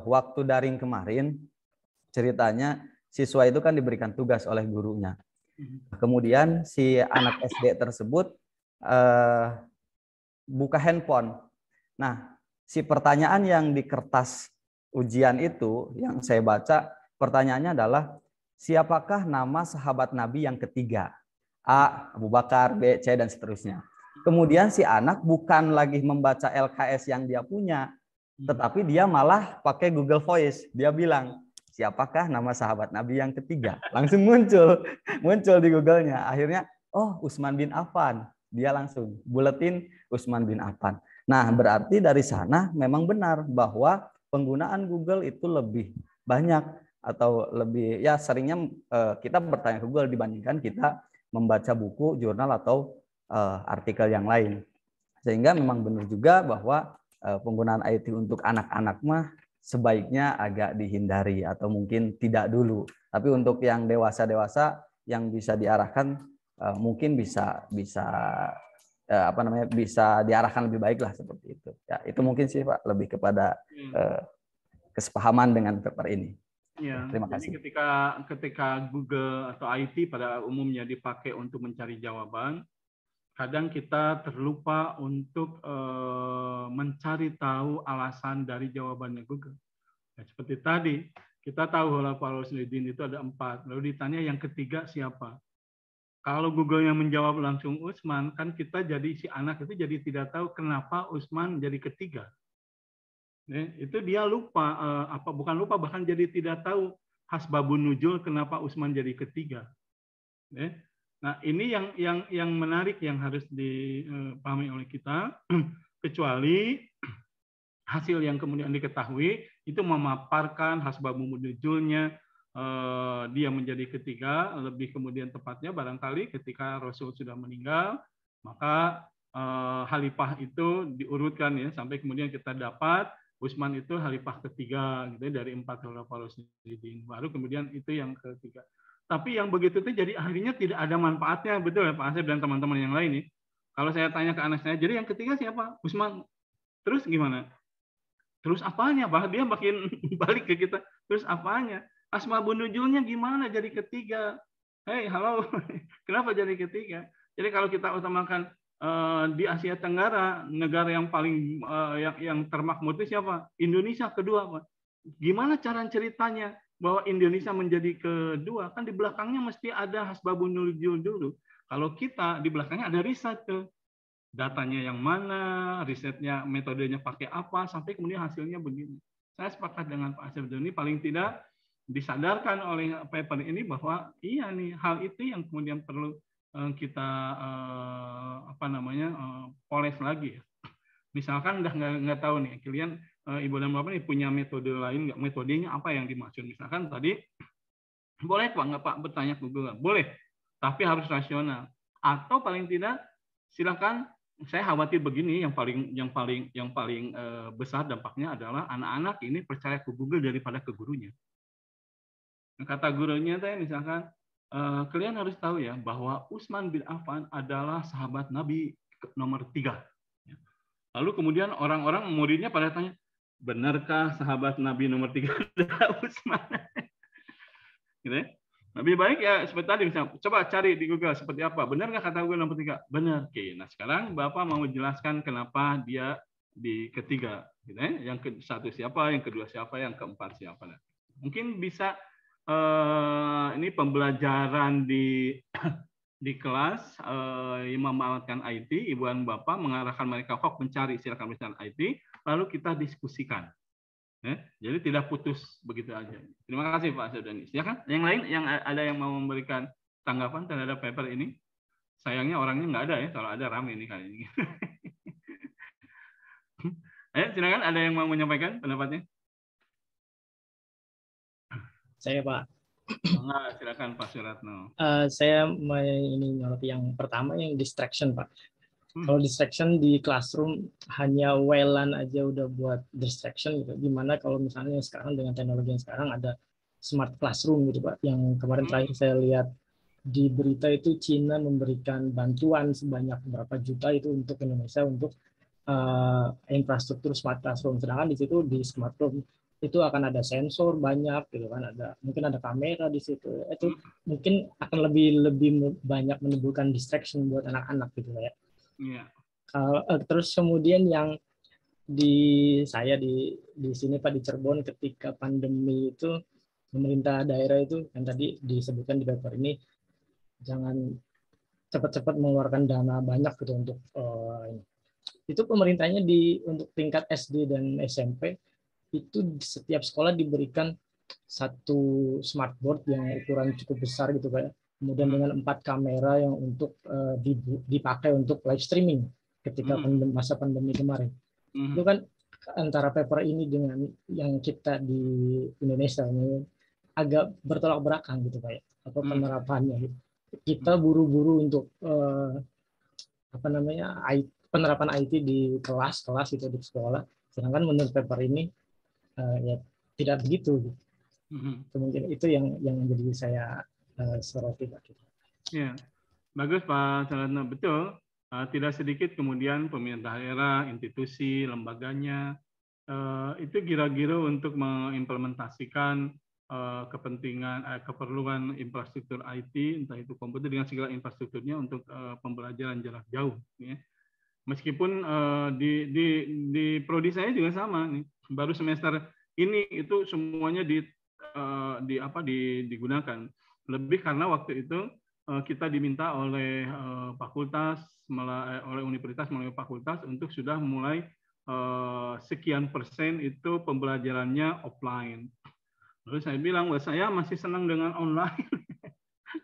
waktu daring kemarin ceritanya siswa itu kan diberikan tugas oleh gurunya. Kemudian si anak SD tersebut buka handphone. Nah, si pertanyaan yang di kertas ujian itu yang saya baca, pertanyaannya adalah siapakah nama sahabat Nabi yang ketiga? A. Abu Bakar, B, C, dan seterusnya. Kemudian si anak bukan lagi membaca LKS yang dia punya, tetapi dia malah pakai Google Voice. Dia bilang, siapakah nama sahabat Nabi yang ketiga? Langsung muncul di Google-nya. Akhirnya, oh, Utsman bin Affan. Dia langsung buletin Utsman bin Affan. Nah, berarti dari sana memang benar bahwa penggunaan Google itu lebih banyak atau lebih, ya seringnya kita bertanya ke Google dibandingkan kita membaca buku, jurnal, atau artikel yang lain. Sehingga memang benar juga bahwa penggunaan IT untuk anak-anak mah sebaiknya agak dihindari atau mungkin tidak dulu. Tapi untuk yang dewasa-dewasa yang bisa diarahkan mungkin bisa diarahkan lebih baik lah seperti itu. Ya, itu mungkin sih Pak, lebih kepada kesepahaman dengan paper ini. Ya, terima kasih. Jadi ketika Google atau IT pada umumnya dipakai untuk mencari jawaban, kadang kita terlupa untuk mencari tahu alasan dari jawabannya Google. Ya, seperti tadi, kita tahu Khulafaur Rasyidin itu ada 4, lalu ditanya yang ketiga siapa. Kalau Google yang menjawab langsung Utsman, kan kita jadi si anak itu jadi tidak tahu kenapa Utsman jadi ketiga. Itu dia lupa, bukan lupa, bahkan jadi tidak tahu asbabun nuzul kenapa Utsman jadi ketiga. Nah, ini yang menarik yang harus dipahami oleh kita, kecuali hasil yang kemudian diketahui itu memaparkan asbabun nuzulnya, dia menjadi ketiga, lebih kemudian tepatnya barangkali ketika Rasul sudah meninggal, maka khalifah itu diurutkan ya sampai kemudian kita dapat Utsman itu khalifah ketiga gitu dari 4 Khulafaur Rasyidin. Baru kemudian itu yang ketiga. Tapi yang begitu itu jadi akhirnya tidak ada manfaatnya, betul ya Pak Asep dan teman-teman yang lain nih. Kalau saya tanya ke anak saya, jadi yang ketiga siapa? Utsman. Terus gimana? Terus apanya? Bah dia makin balik ke kita. Terus apanya? Asbabun nuzulnya gimana jadi ketiga? Hei, halo. Kenapa jadi ketiga? Jadi kalau kita utamakan di Asia Tenggara, negara yang paling yang termakmur itu siapa? Indonesia kedua, Pak. Gimana cara ceritanya bahwa Indonesia menjadi kedua? Kan di belakangnya mesti ada asbabun nuzul dulu. Kalau kita di belakangnya ada riset tuh. Datanya yang mana, risetnya, metodenya pakai apa, sampai kemudian hasilnya begini. Saya sepakat dengan Pak Asep ini paling tidak disadarkan oleh paper ini bahwa iya nih hal itu yang kemudian perlu kita poles lagi ya. Misalkan udah nggak tahu nih kalian Ibu dan Bapak nih punya metode lain nggak, metodenya apa yang dimaksud. Misalkan tadi boleh Pak nggak Pak bertanya ke Google, boleh, tapi harus rasional. Atau paling tidak silakan, saya khawatir begini, yang paling besar dampaknya adalah anak-anak ini percaya ke Google daripada ke gurunya. Kata gurunya teh misalkan, kalian harus tahu ya bahwa Utsman bin Affan adalah sahabat Nabi nomor 3. Lalu kemudian orang-orang muridnya pada tanya, benarkah sahabat Nabi nomor 3 adalah Utsman? Gitu ya. Lebih baik ya seperti tadi misalnya, coba cari di Google seperti apa. Benar nggak kata Google nomor 3? Benar. Oke, nah sekarang Bapak mau menjelaskan kenapa dia di ketiga. Gitu ya. Yang satu siapa, yang kedua siapa, yang keempat siapa. Mungkin bisa ini pembelajaran di kelas yang memanfaatkan IT, Ibu dan Bapak mengarahkan mereka mencari silakan IT, lalu kita diskusikan. Jadi tidak putus begitu aja. Terima kasih Pak Sudani. Silakan. Yang lain yang ada yang mau memberikan tanggapan terhadap paper ini? Sayangnya orangnya nggak ada ya. Kalau ada ramai ini kali ini. Ayo silakan. Ada yang mau menyampaikan pendapatnya? Saya Pak. Enggak, silakan Pak Suratno. Saya ini nyoroti yang pertama yang distraction Pak. Kalau distraction di classroom hanya welan aja udah buat distraction gitu. Gimana kalau misalnya sekarang dengan teknologi yang sekarang ada smart classroom gitu Pak. Yang kemarin terakhir saya lihat di berita itu Cina memberikan bantuan sebanyak berapa juta itu untuk Indonesia untuk infrastruktur smart classroom. Sedangkan di situ di smart room itu akan ada sensor banyak gitu kan, mungkin ada kamera di situ. Itu mungkin akan lebih banyak menimbulkan distraction buat anak-anak gitu ya. Iya. Terus kemudian yang saya di sini Pak, di Cirebon, ketika pandemi itu pemerintah daerah itu kan tadi disebutkan di paper ini, jangan cepat-cepat mengeluarkan dana banyak gitu untuk ini. Itu pemerintahnya untuk tingkat SD dan SMP itu setiap sekolah diberikan satu smartboard yang ukuran cukup besar gitu Pak. Kemudian dengan 4 kamera yang untuk dipakai untuk live streaming ketika masa pandemi kemarin. Itu kan antara paper ini dengan yang kita di Indonesia ini agak bertolak belakang gitu Pak ya, apa penerapannya gitu. Kita buru-buru untuk penerapan IT di kelas-kelas itu di sekolah, sedangkan menurut paper ini ya tidak begitu gitu. Mungkin itu yang jadi saya soroti Pak. Ya, bagus Pak Saladna, betul. Tidak sedikit kemudian pemerintah daerah, institusi, lembaganya itu gira-gira untuk mengimplementasikan keperluan infrastruktur IT, entah itu komputer dengan segala infrastrukturnya untuk pembelajaran jarak jauh. Ya. Meskipun di prodi saya juga sama nih, baru semester ini itu semuanya digunakan. Lebih karena waktu itu kita diminta oleh fakultas, oleh universitas melalui fakultas untuk sudah mulai sekian persen itu pembelajarannya offline. Lalu saya bilang, bahwa saya masih senang dengan online.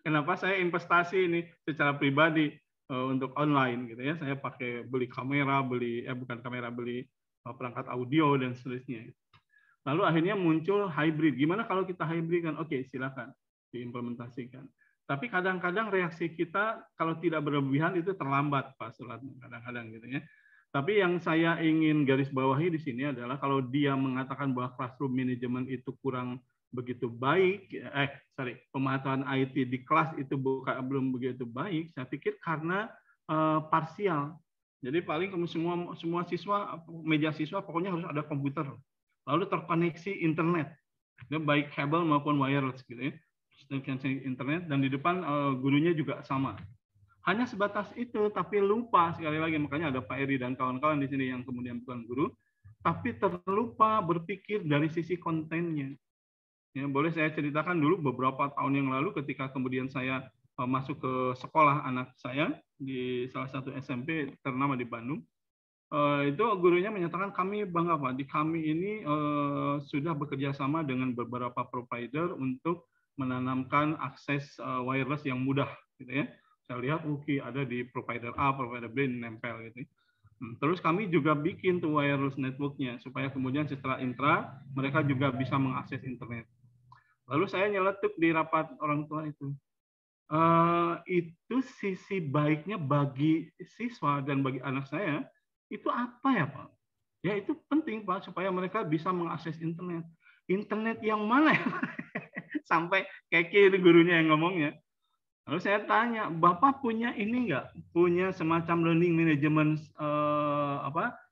Kenapa saya investasi ini secara pribadi untuk online gitu ya? Saya beli kamera, beli perangkat audio dan seterusnya. Lalu akhirnya muncul hybrid. Gimana kalau kita hybrid kan? Oke, silakan diimplementasikan. Tapi kadang-kadang reaksi kita kalau tidak berlebihan itu terlambat, Pak Sulatna, kadang-kadang gitu ya. Tapi yang saya ingin garis bawahi di sini adalah kalau dia mengatakan bahwa classroom management itu kurang begitu baik, pemahaman IT di kelas itu belum begitu baik, saya pikir karena parsial. Jadi paling semua siswa, meja siswa pokoknya harus ada komputer, lalu terkoneksi internet, baik kabel maupun wireless gitu ya. Internet, dan di depan gurunya juga sama. Hanya sebatas itu, tapi lupa sekali lagi, makanya ada Pak Eri dan kawan-kawan di sini yang kemudian bukan guru, tapi terlupa berpikir dari sisi kontennya. Ya, boleh saya ceritakan dulu beberapa tahun yang lalu ketika kemudian saya masuk ke sekolah anak saya di salah satu SMP ternama di Bandung. Itu gurunya menyatakan, kami bangga Pak, di kami ini sudah bekerja sama dengan beberapa provider untuk menanamkan akses wireless yang mudah, gitu ya. Saya lihat, ada di provider A, provider B nempel gitu. Terus kami juga bikin tuh wireless networknya supaya kemudian setelah intra mereka juga bisa mengakses internet. Lalu saya nyeletuk di rapat orang tua itu. Itu sisi baiknya bagi siswa dan bagi anak saya itu apa ya Pak? Ya itu penting Pak supaya mereka bisa mengakses internet. Internet yang mana ya? Sampai keki itu gurunya yang ngomongnya. Lalu saya tanya, Bapak punya ini nggak? Punya semacam learning management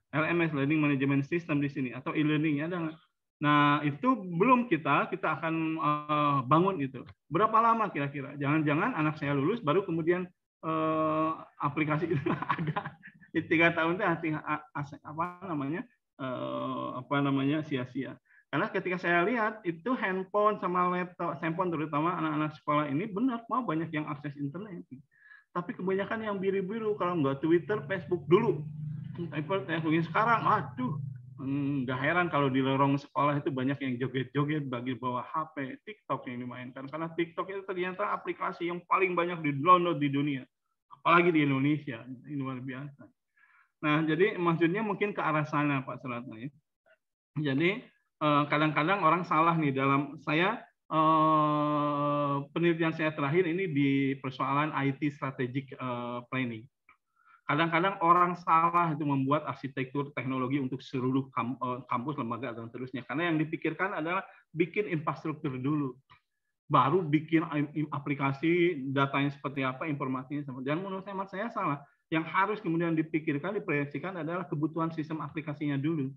LMS, learning management system di sini atau e-learning ada nggak? Nah itu belum kita akan bangun itu. Berapa lama kira-kira? Jangan-jangan anak saya lulus baru kemudian aplikasi itu ada. Di 3 tahun itu sia-sia. Karena ketika saya lihat itu handphone sama laptop, handphone terutama anak-anak sekolah ini benar mau banyak yang akses internet. Tapi kebanyakan yang biru-biru, kalau nggak Twitter, Facebook dulu. Facebook sekarang, aduh, nggak heran kalau di lorong sekolah itu banyak yang joget-joget bagi bawa HP, TikTok yang dimainkan. Karena TikTok itu ternyata aplikasi yang paling banyak di-download di dunia, apalagi di Indonesia, ini luar biasa. Nah, jadi maksudnya mungkin ke arah sana, Pak Sulatna ya. Jadi kadang-kadang orang salah nih dalam penelitian saya terakhir ini di persoalan IT strategic planning. Kadang-kadang orang salah itu membuat arsitektur teknologi untuk seluruh kampus, lembaga dan seterusnya. Karena yang dipikirkan adalah bikin infrastruktur dulu, baru bikin aplikasi, datanya seperti apa, informasinya sama. Dan menurut saya salah. Yang harus kemudian dipikirkan, diproyeksikan adalah kebutuhan sistem aplikasinya dulu.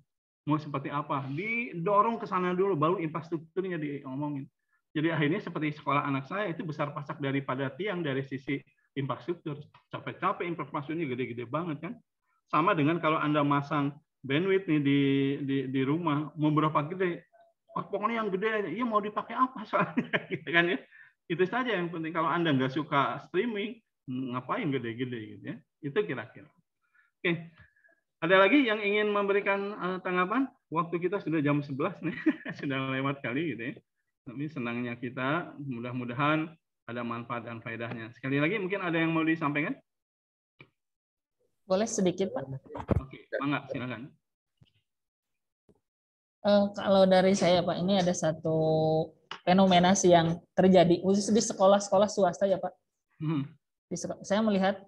Mau seperti apa, didorong ke sana dulu, baru infrastrukturnya diomongin. Jadi akhirnya seperti sekolah anak saya itu besar pasak daripada tiang dari sisi infrastruktur. Capek-capek infrastrukturnya gede-gede banget kan. Sama dengan kalau Anda masang bandwidth nih di rumah, mau berapa gede? Oh, pokoknya yang gede aja. Iya, mau dipakai apa soalnya, gitu kan ya. Itu saja yang penting. Kalau Anda nggak suka streaming, ngapain gede-gede gitu ya. Itu kira-kira. Oke. Ada lagi yang ingin memberikan tanggapan? Waktu kita sudah jam 11 nih. Sudah lewat kali gitu ya. Tapi senangnya kita, mudah-mudahan ada manfaat dan faedahnya. Sekali lagi mungkin ada yang mau disampaikan? Boleh sedikit, Pak? Oke, mangga, silakan. Kalau dari saya, Pak, ini ada satu fenomena sih yang terjadi khusus di sekolah-sekolah swasta ya, Pak. Saya melihat,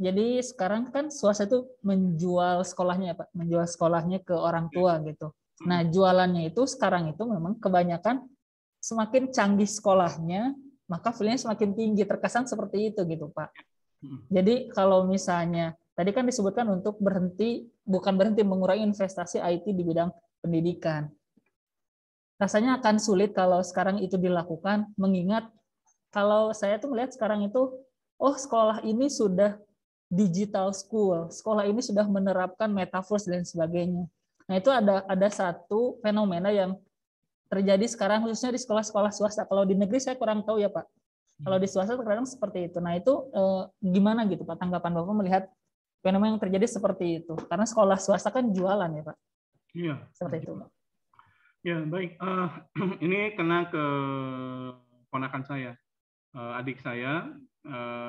jadi sekarang kan swasta itu menjual sekolahnya ya, Pak, menjual sekolahnya ke orang tua gitu. Nah, jualannya itu sekarang itu memang kebanyakan semakin canggih sekolahnya, maka fee-nya semakin tinggi, terkesan seperti itu gitu, Pak. Jadi kalau misalnya tadi kan disebutkan untuk bukan berhenti mengurangi investasi IT di bidang pendidikan. Rasanya akan sulit kalau sekarang itu dilakukan, mengingat kalau saya tuh melihat sekarang itu, oh sekolah ini sudah digital school, sekolah ini sudah menerapkan metaverse dan sebagainya. Nah itu ada satu fenomena yang terjadi sekarang khususnya di sekolah-sekolah swasta. Kalau di negeri saya kurang tahu ya Pak. Kalau di swasta terkadang seperti itu. Nah itu gimana gitu Pak tanggapan Bapak melihat fenomena yang terjadi seperti itu? Karena sekolah swasta kan jualan ya Pak. Iya. Seperti itu Pak. Ya baik. Ini kena ke ponakan saya, adik saya.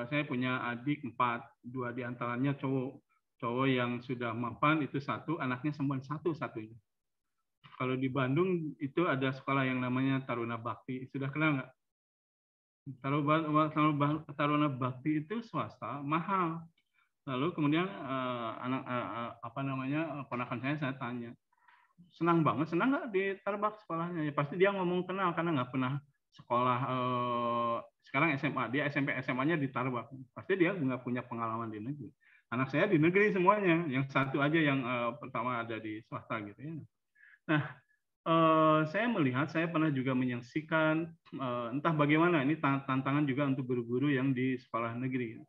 Saya punya adik 4, 2 diantaranya cowok yang sudah mapan itu 1, anaknya sembuhan satu-satunya. Kalau di Bandung itu ada sekolah yang namanya Taruna Bakti. Sudah kenal nggak? Taruna Bakti itu swasta, mahal. Lalu kemudian ponakan saya tanya, senang nggak di Tarbak sekolahnya? Ya pasti dia ngomong kenal karena nggak pernah sekolah. Sekarang SMA, dia SMP SMA-nya di Tarbak. Pasti dia nggak punya pengalaman di negeri. Anak saya di negeri semuanya, yang satu aja yang pertama ada di swasta gitu ya. Nah, saya melihat, saya pernah juga menyaksikan, entah bagaimana, ini tantangan juga untuk guru-guru yang di sekolah negeri.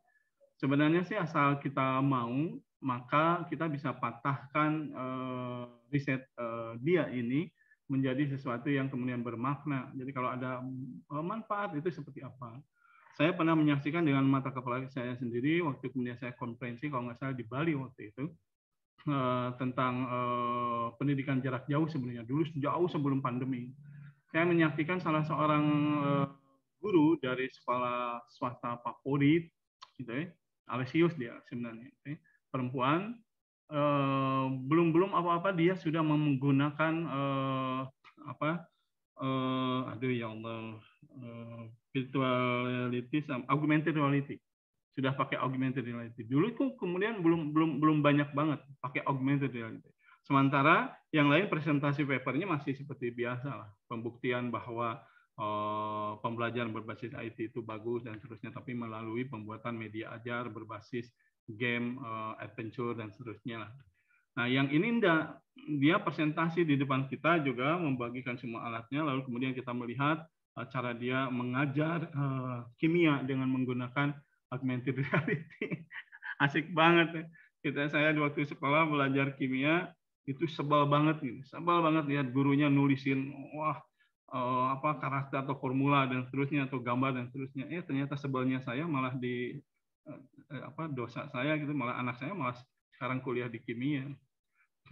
Sebenarnya sih asal kita mau, maka kita bisa patahkan riset dia ini menjadi sesuatu yang kemudian bermakna. Jadi kalau ada manfaat itu seperti apa. Saya pernah menyaksikan dengan mata kepala saya sendiri, waktu kemudian saya konferensi, kalau nggak salah di Bali waktu itu, tentang pendidikan jarak jauh sebenarnya dulu jauh sebelum pandemi. Saya menyaksikan salah seorang guru dari sekolah swasta favorit, gitu ya, Alesius dia sebenarnya, perempuan, belum apa-apa dia sudah menggunakan aduh ya Allah, virtual reality, augmented reality. Sudah pakai augmented reality. Dulu itu kemudian belum banyak banget pakai augmented reality. Sementara yang lain presentasi papernya masih seperti biasa lah. Pembuktian bahwa pembelajaran berbasis IT itu bagus dan seterusnya, tapi melalui pembuatan media ajar berbasis game, adventure dan seterusnya lah. Nah, yang ini enggak, dia presentasi di depan kita juga membagikan semua alatnya, lalu kemudian kita melihat cara dia mengajar kimia dengan menggunakan augmented reality. Asik banget. Saya waktu sekolah belajar kimia itu sebel banget lihat gurunya nulisin karakter atau formula dan seterusnya atau gambar dan seterusnya. Ternyata sebelnya saya malah di dosa saya gitu, malah anak saya malah sekarang kuliah di kimia.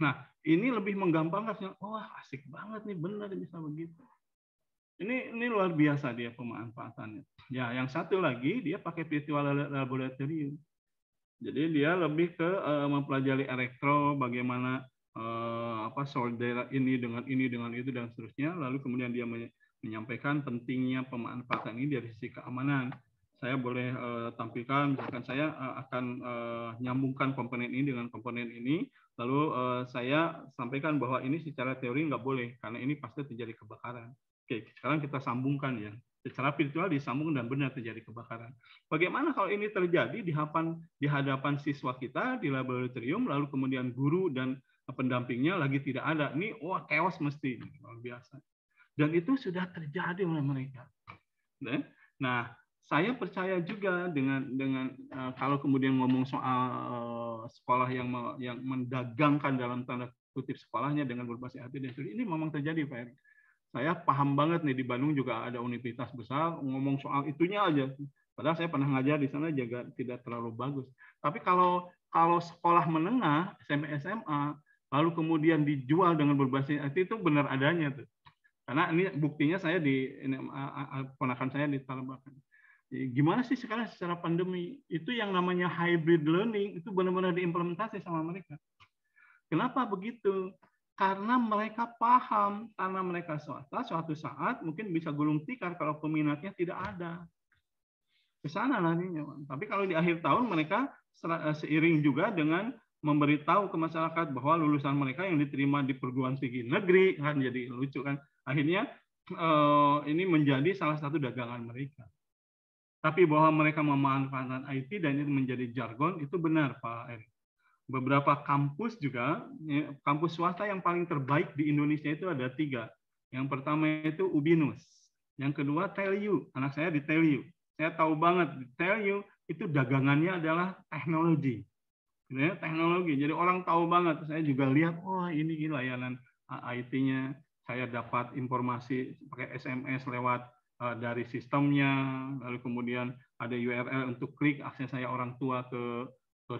Nah, ini lebih menggampangkan. Wah, asik banget nih, benar bisa begitu. Ini luar biasa dia pemanfaatannya. Ya, yang satu lagi dia pakai virtual laboratorium. Jadi dia lebih ke mempelajari elektro, bagaimana solder ini dengan itu dan seterusnya. Lalu kemudian dia menyampaikan pentingnya pemanfaatan ini dari sisi keamanan. Saya boleh tampilkan, misalkan saya akan nyambungkan komponen ini dengan komponen ini, lalu saya sampaikan bahwa ini secara teori nggak boleh karena ini pasti terjadi kebakaran. Oke, sekarang kita sambungkan ya. Secara virtual disambung dan benar terjadi kebakaran. Bagaimana kalau ini terjadi di hadapan siswa kita di laboratorium, lalu kemudian guru dan pendampingnya lagi tidak ada. Ini chaos mesti, luar biasa. Dan itu sudah terjadi oleh mereka. Nah, saya percaya juga dengan kalau kemudian ngomong soal sekolah yang mendagangkan dalam tanda kutip sekolahnya dengan berbasis IT dan studi, ini memang terjadi, Pak Erik. Saya paham banget nih, di Bandung juga ada universitas besar ngomong soal itunya aja. Padahal saya pernah ngajar di sana juga tidak terlalu bagus. Tapi kalau sekolah menengah, SMP, SMA, lalu kemudian dijual dengan berbasis IT, itu benar adanya tuh. Karena ini buktinya saya ponakan saya di Talabakan. Gimana sih sekarang secara pandemi itu yang namanya hybrid learning itu benar-benar diimplementasi sama mereka. Kenapa begitu? Karena mereka paham, karena mereka swasta, suatu saat mungkin bisa gulung tikar kalau peminatnya tidak ada. Ke sana nantinya. Tapi kalau di akhir tahun mereka seiring juga dengan memberitahu ke masyarakat bahwa lulusan mereka yang diterima di perguruan tinggi negeri, kan jadi lucu kan. Akhirnya ini menjadi salah satu dagangan mereka. Tapi bahwa mereka memanfaatkan IT dan itu menjadi jargon, itu benar, Pak Erik. Beberapa kampus juga, kampus swasta yang paling terbaik di Indonesia itu ada 3. Yang pertama itu Ubinus. Yang kedua TELU. Anak saya di TELU. Saya tahu banget di TELU itu dagangannya adalah teknologi. Teknologi. Jadi orang tahu banget. Saya juga lihat, wah ini layanan IT-nya. Saya dapat informasi pakai SMS lewat dari sistemnya. Lalu kemudian ada URL untuk klik, akses saya orang tua ke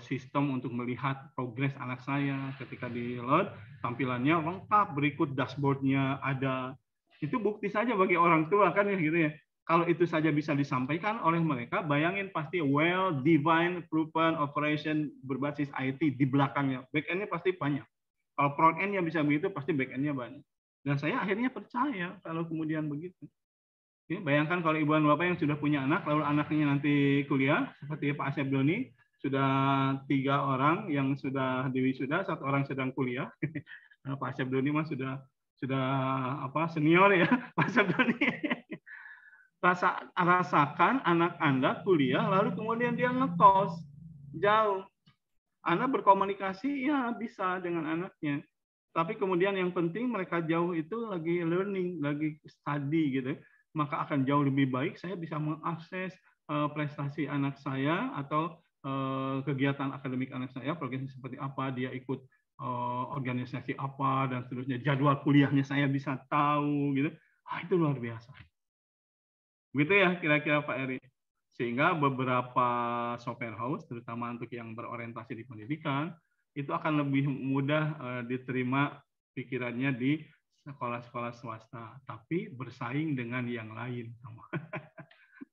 sistem untuk melihat progres anak saya. Ketika di load, tampilannya lengkap, berikut dashboardnya ada. Itu bukti saja bagi orang tua kan ya gitu ya. Kalau itu saja bisa disampaikan oleh mereka, bayangin pasti well-defined proven operation berbasis IT di belakangnya. Back-end-nya pasti banyak. Kalau front-end-nya bisa begitu, pasti back-end-nya banyak. Dan saya akhirnya percaya kalau kemudian begitu. Bayangkan kalau ibu dan bapak yang sudah punya anak, lalu anaknya nanti kuliah, seperti Pak Asep Doni, sudah 3 orang yang sudah diwisuda, 1 orang sedang kuliah. Pak Asep Doni mah sudah senior ya, Pak Asep Doni. Rasakan anak Anda kuliah, lalu kemudian dia ngekos jauh. Anda berkomunikasi ya bisa dengan anaknya. Tapi kemudian yang penting mereka jauh itu lagi learning, lagi study gitu. Maka akan jauh lebih baik saya bisa mengakses prestasi anak saya atau kegiatan akademik anak saya, progresnya seperti apa, dia ikut organisasi apa dan seterusnya, jadwal kuliahnya saya bisa tahu gitu. Itu luar biasa. Begitu ya kira-kira Pak Eri. Sehingga beberapa software house, terutama untuk yang berorientasi di pendidikan, itu akan lebih mudah diterima pikirannya di sekolah-sekolah swasta, tapi bersaing dengan yang lain.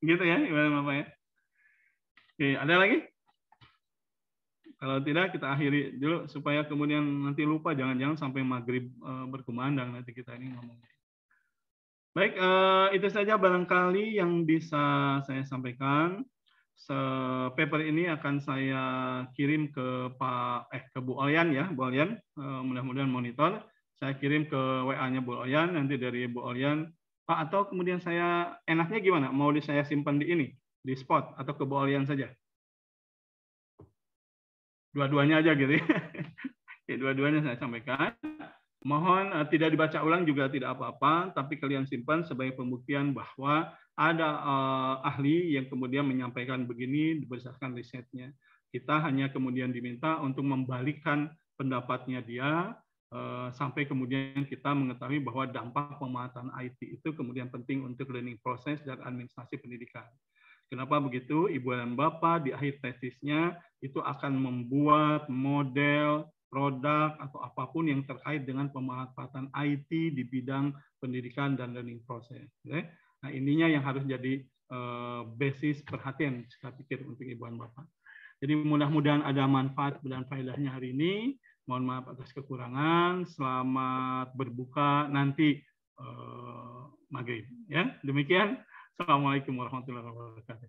Gitu ya, Ibu Bapak ya. Oke, ada lagi? Kalau tidak, kita akhiri dulu supaya kemudian nanti lupa, jangan-jangan sampai maghrib berkumandang nanti kita ini ngomongnya. Baik, itu saja barangkali yang bisa saya sampaikan. Paper ini akan saya kirim ke Bu Olyan ya, Bu Olyan, mudah-mudahan monitor. Saya kirim ke WA-nya Bu Olyan, nanti dari Bu Olyan, Pak, atau kemudian saya enaknya gimana? Mau saya simpan di ini, di spot, atau ke Bu Olyan saja? Dua-duanya aja gitu ya. Dua-duanya saya sampaikan. Mohon tidak dibaca ulang juga tidak apa-apa, tapi kalian simpan sebagai pembuktian bahwa ada ahli yang kemudian menyampaikan begini berdasarkan risetnya. Kita hanya kemudian diminta untuk membalikkan pendapatnya dia, sampai kemudian kita mengetahui bahwa dampak pemanfaatan IT itu kemudian penting untuk learning process dan administrasi pendidikan. Kenapa begitu? Ibu dan Bapak di akhir tesisnya itu akan membuat model, produk, atau apapun yang terkait dengan pemanfaatan IT di bidang pendidikan dan learning process. Nah, ininya yang harus jadi basis perhatian, saya pikir, untuk Ibu dan Bapak. Jadi mudah-mudahan ada manfaat dan faedahnya hari ini. Mohon maaf atas kekurangan. Selamat berbuka nanti maghrib. Ya, demikian. Assalamualaikum warahmatullahi wabarakatuh.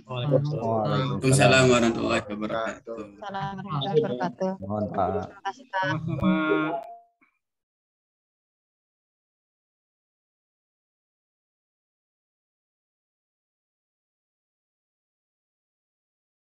Waalaikumsalam warahmatullahi wabarakatuh. Assalamualaikum warahmatullahi wabarakatuh. Mohon Pak. Terima kasih Pak. Sama-sama.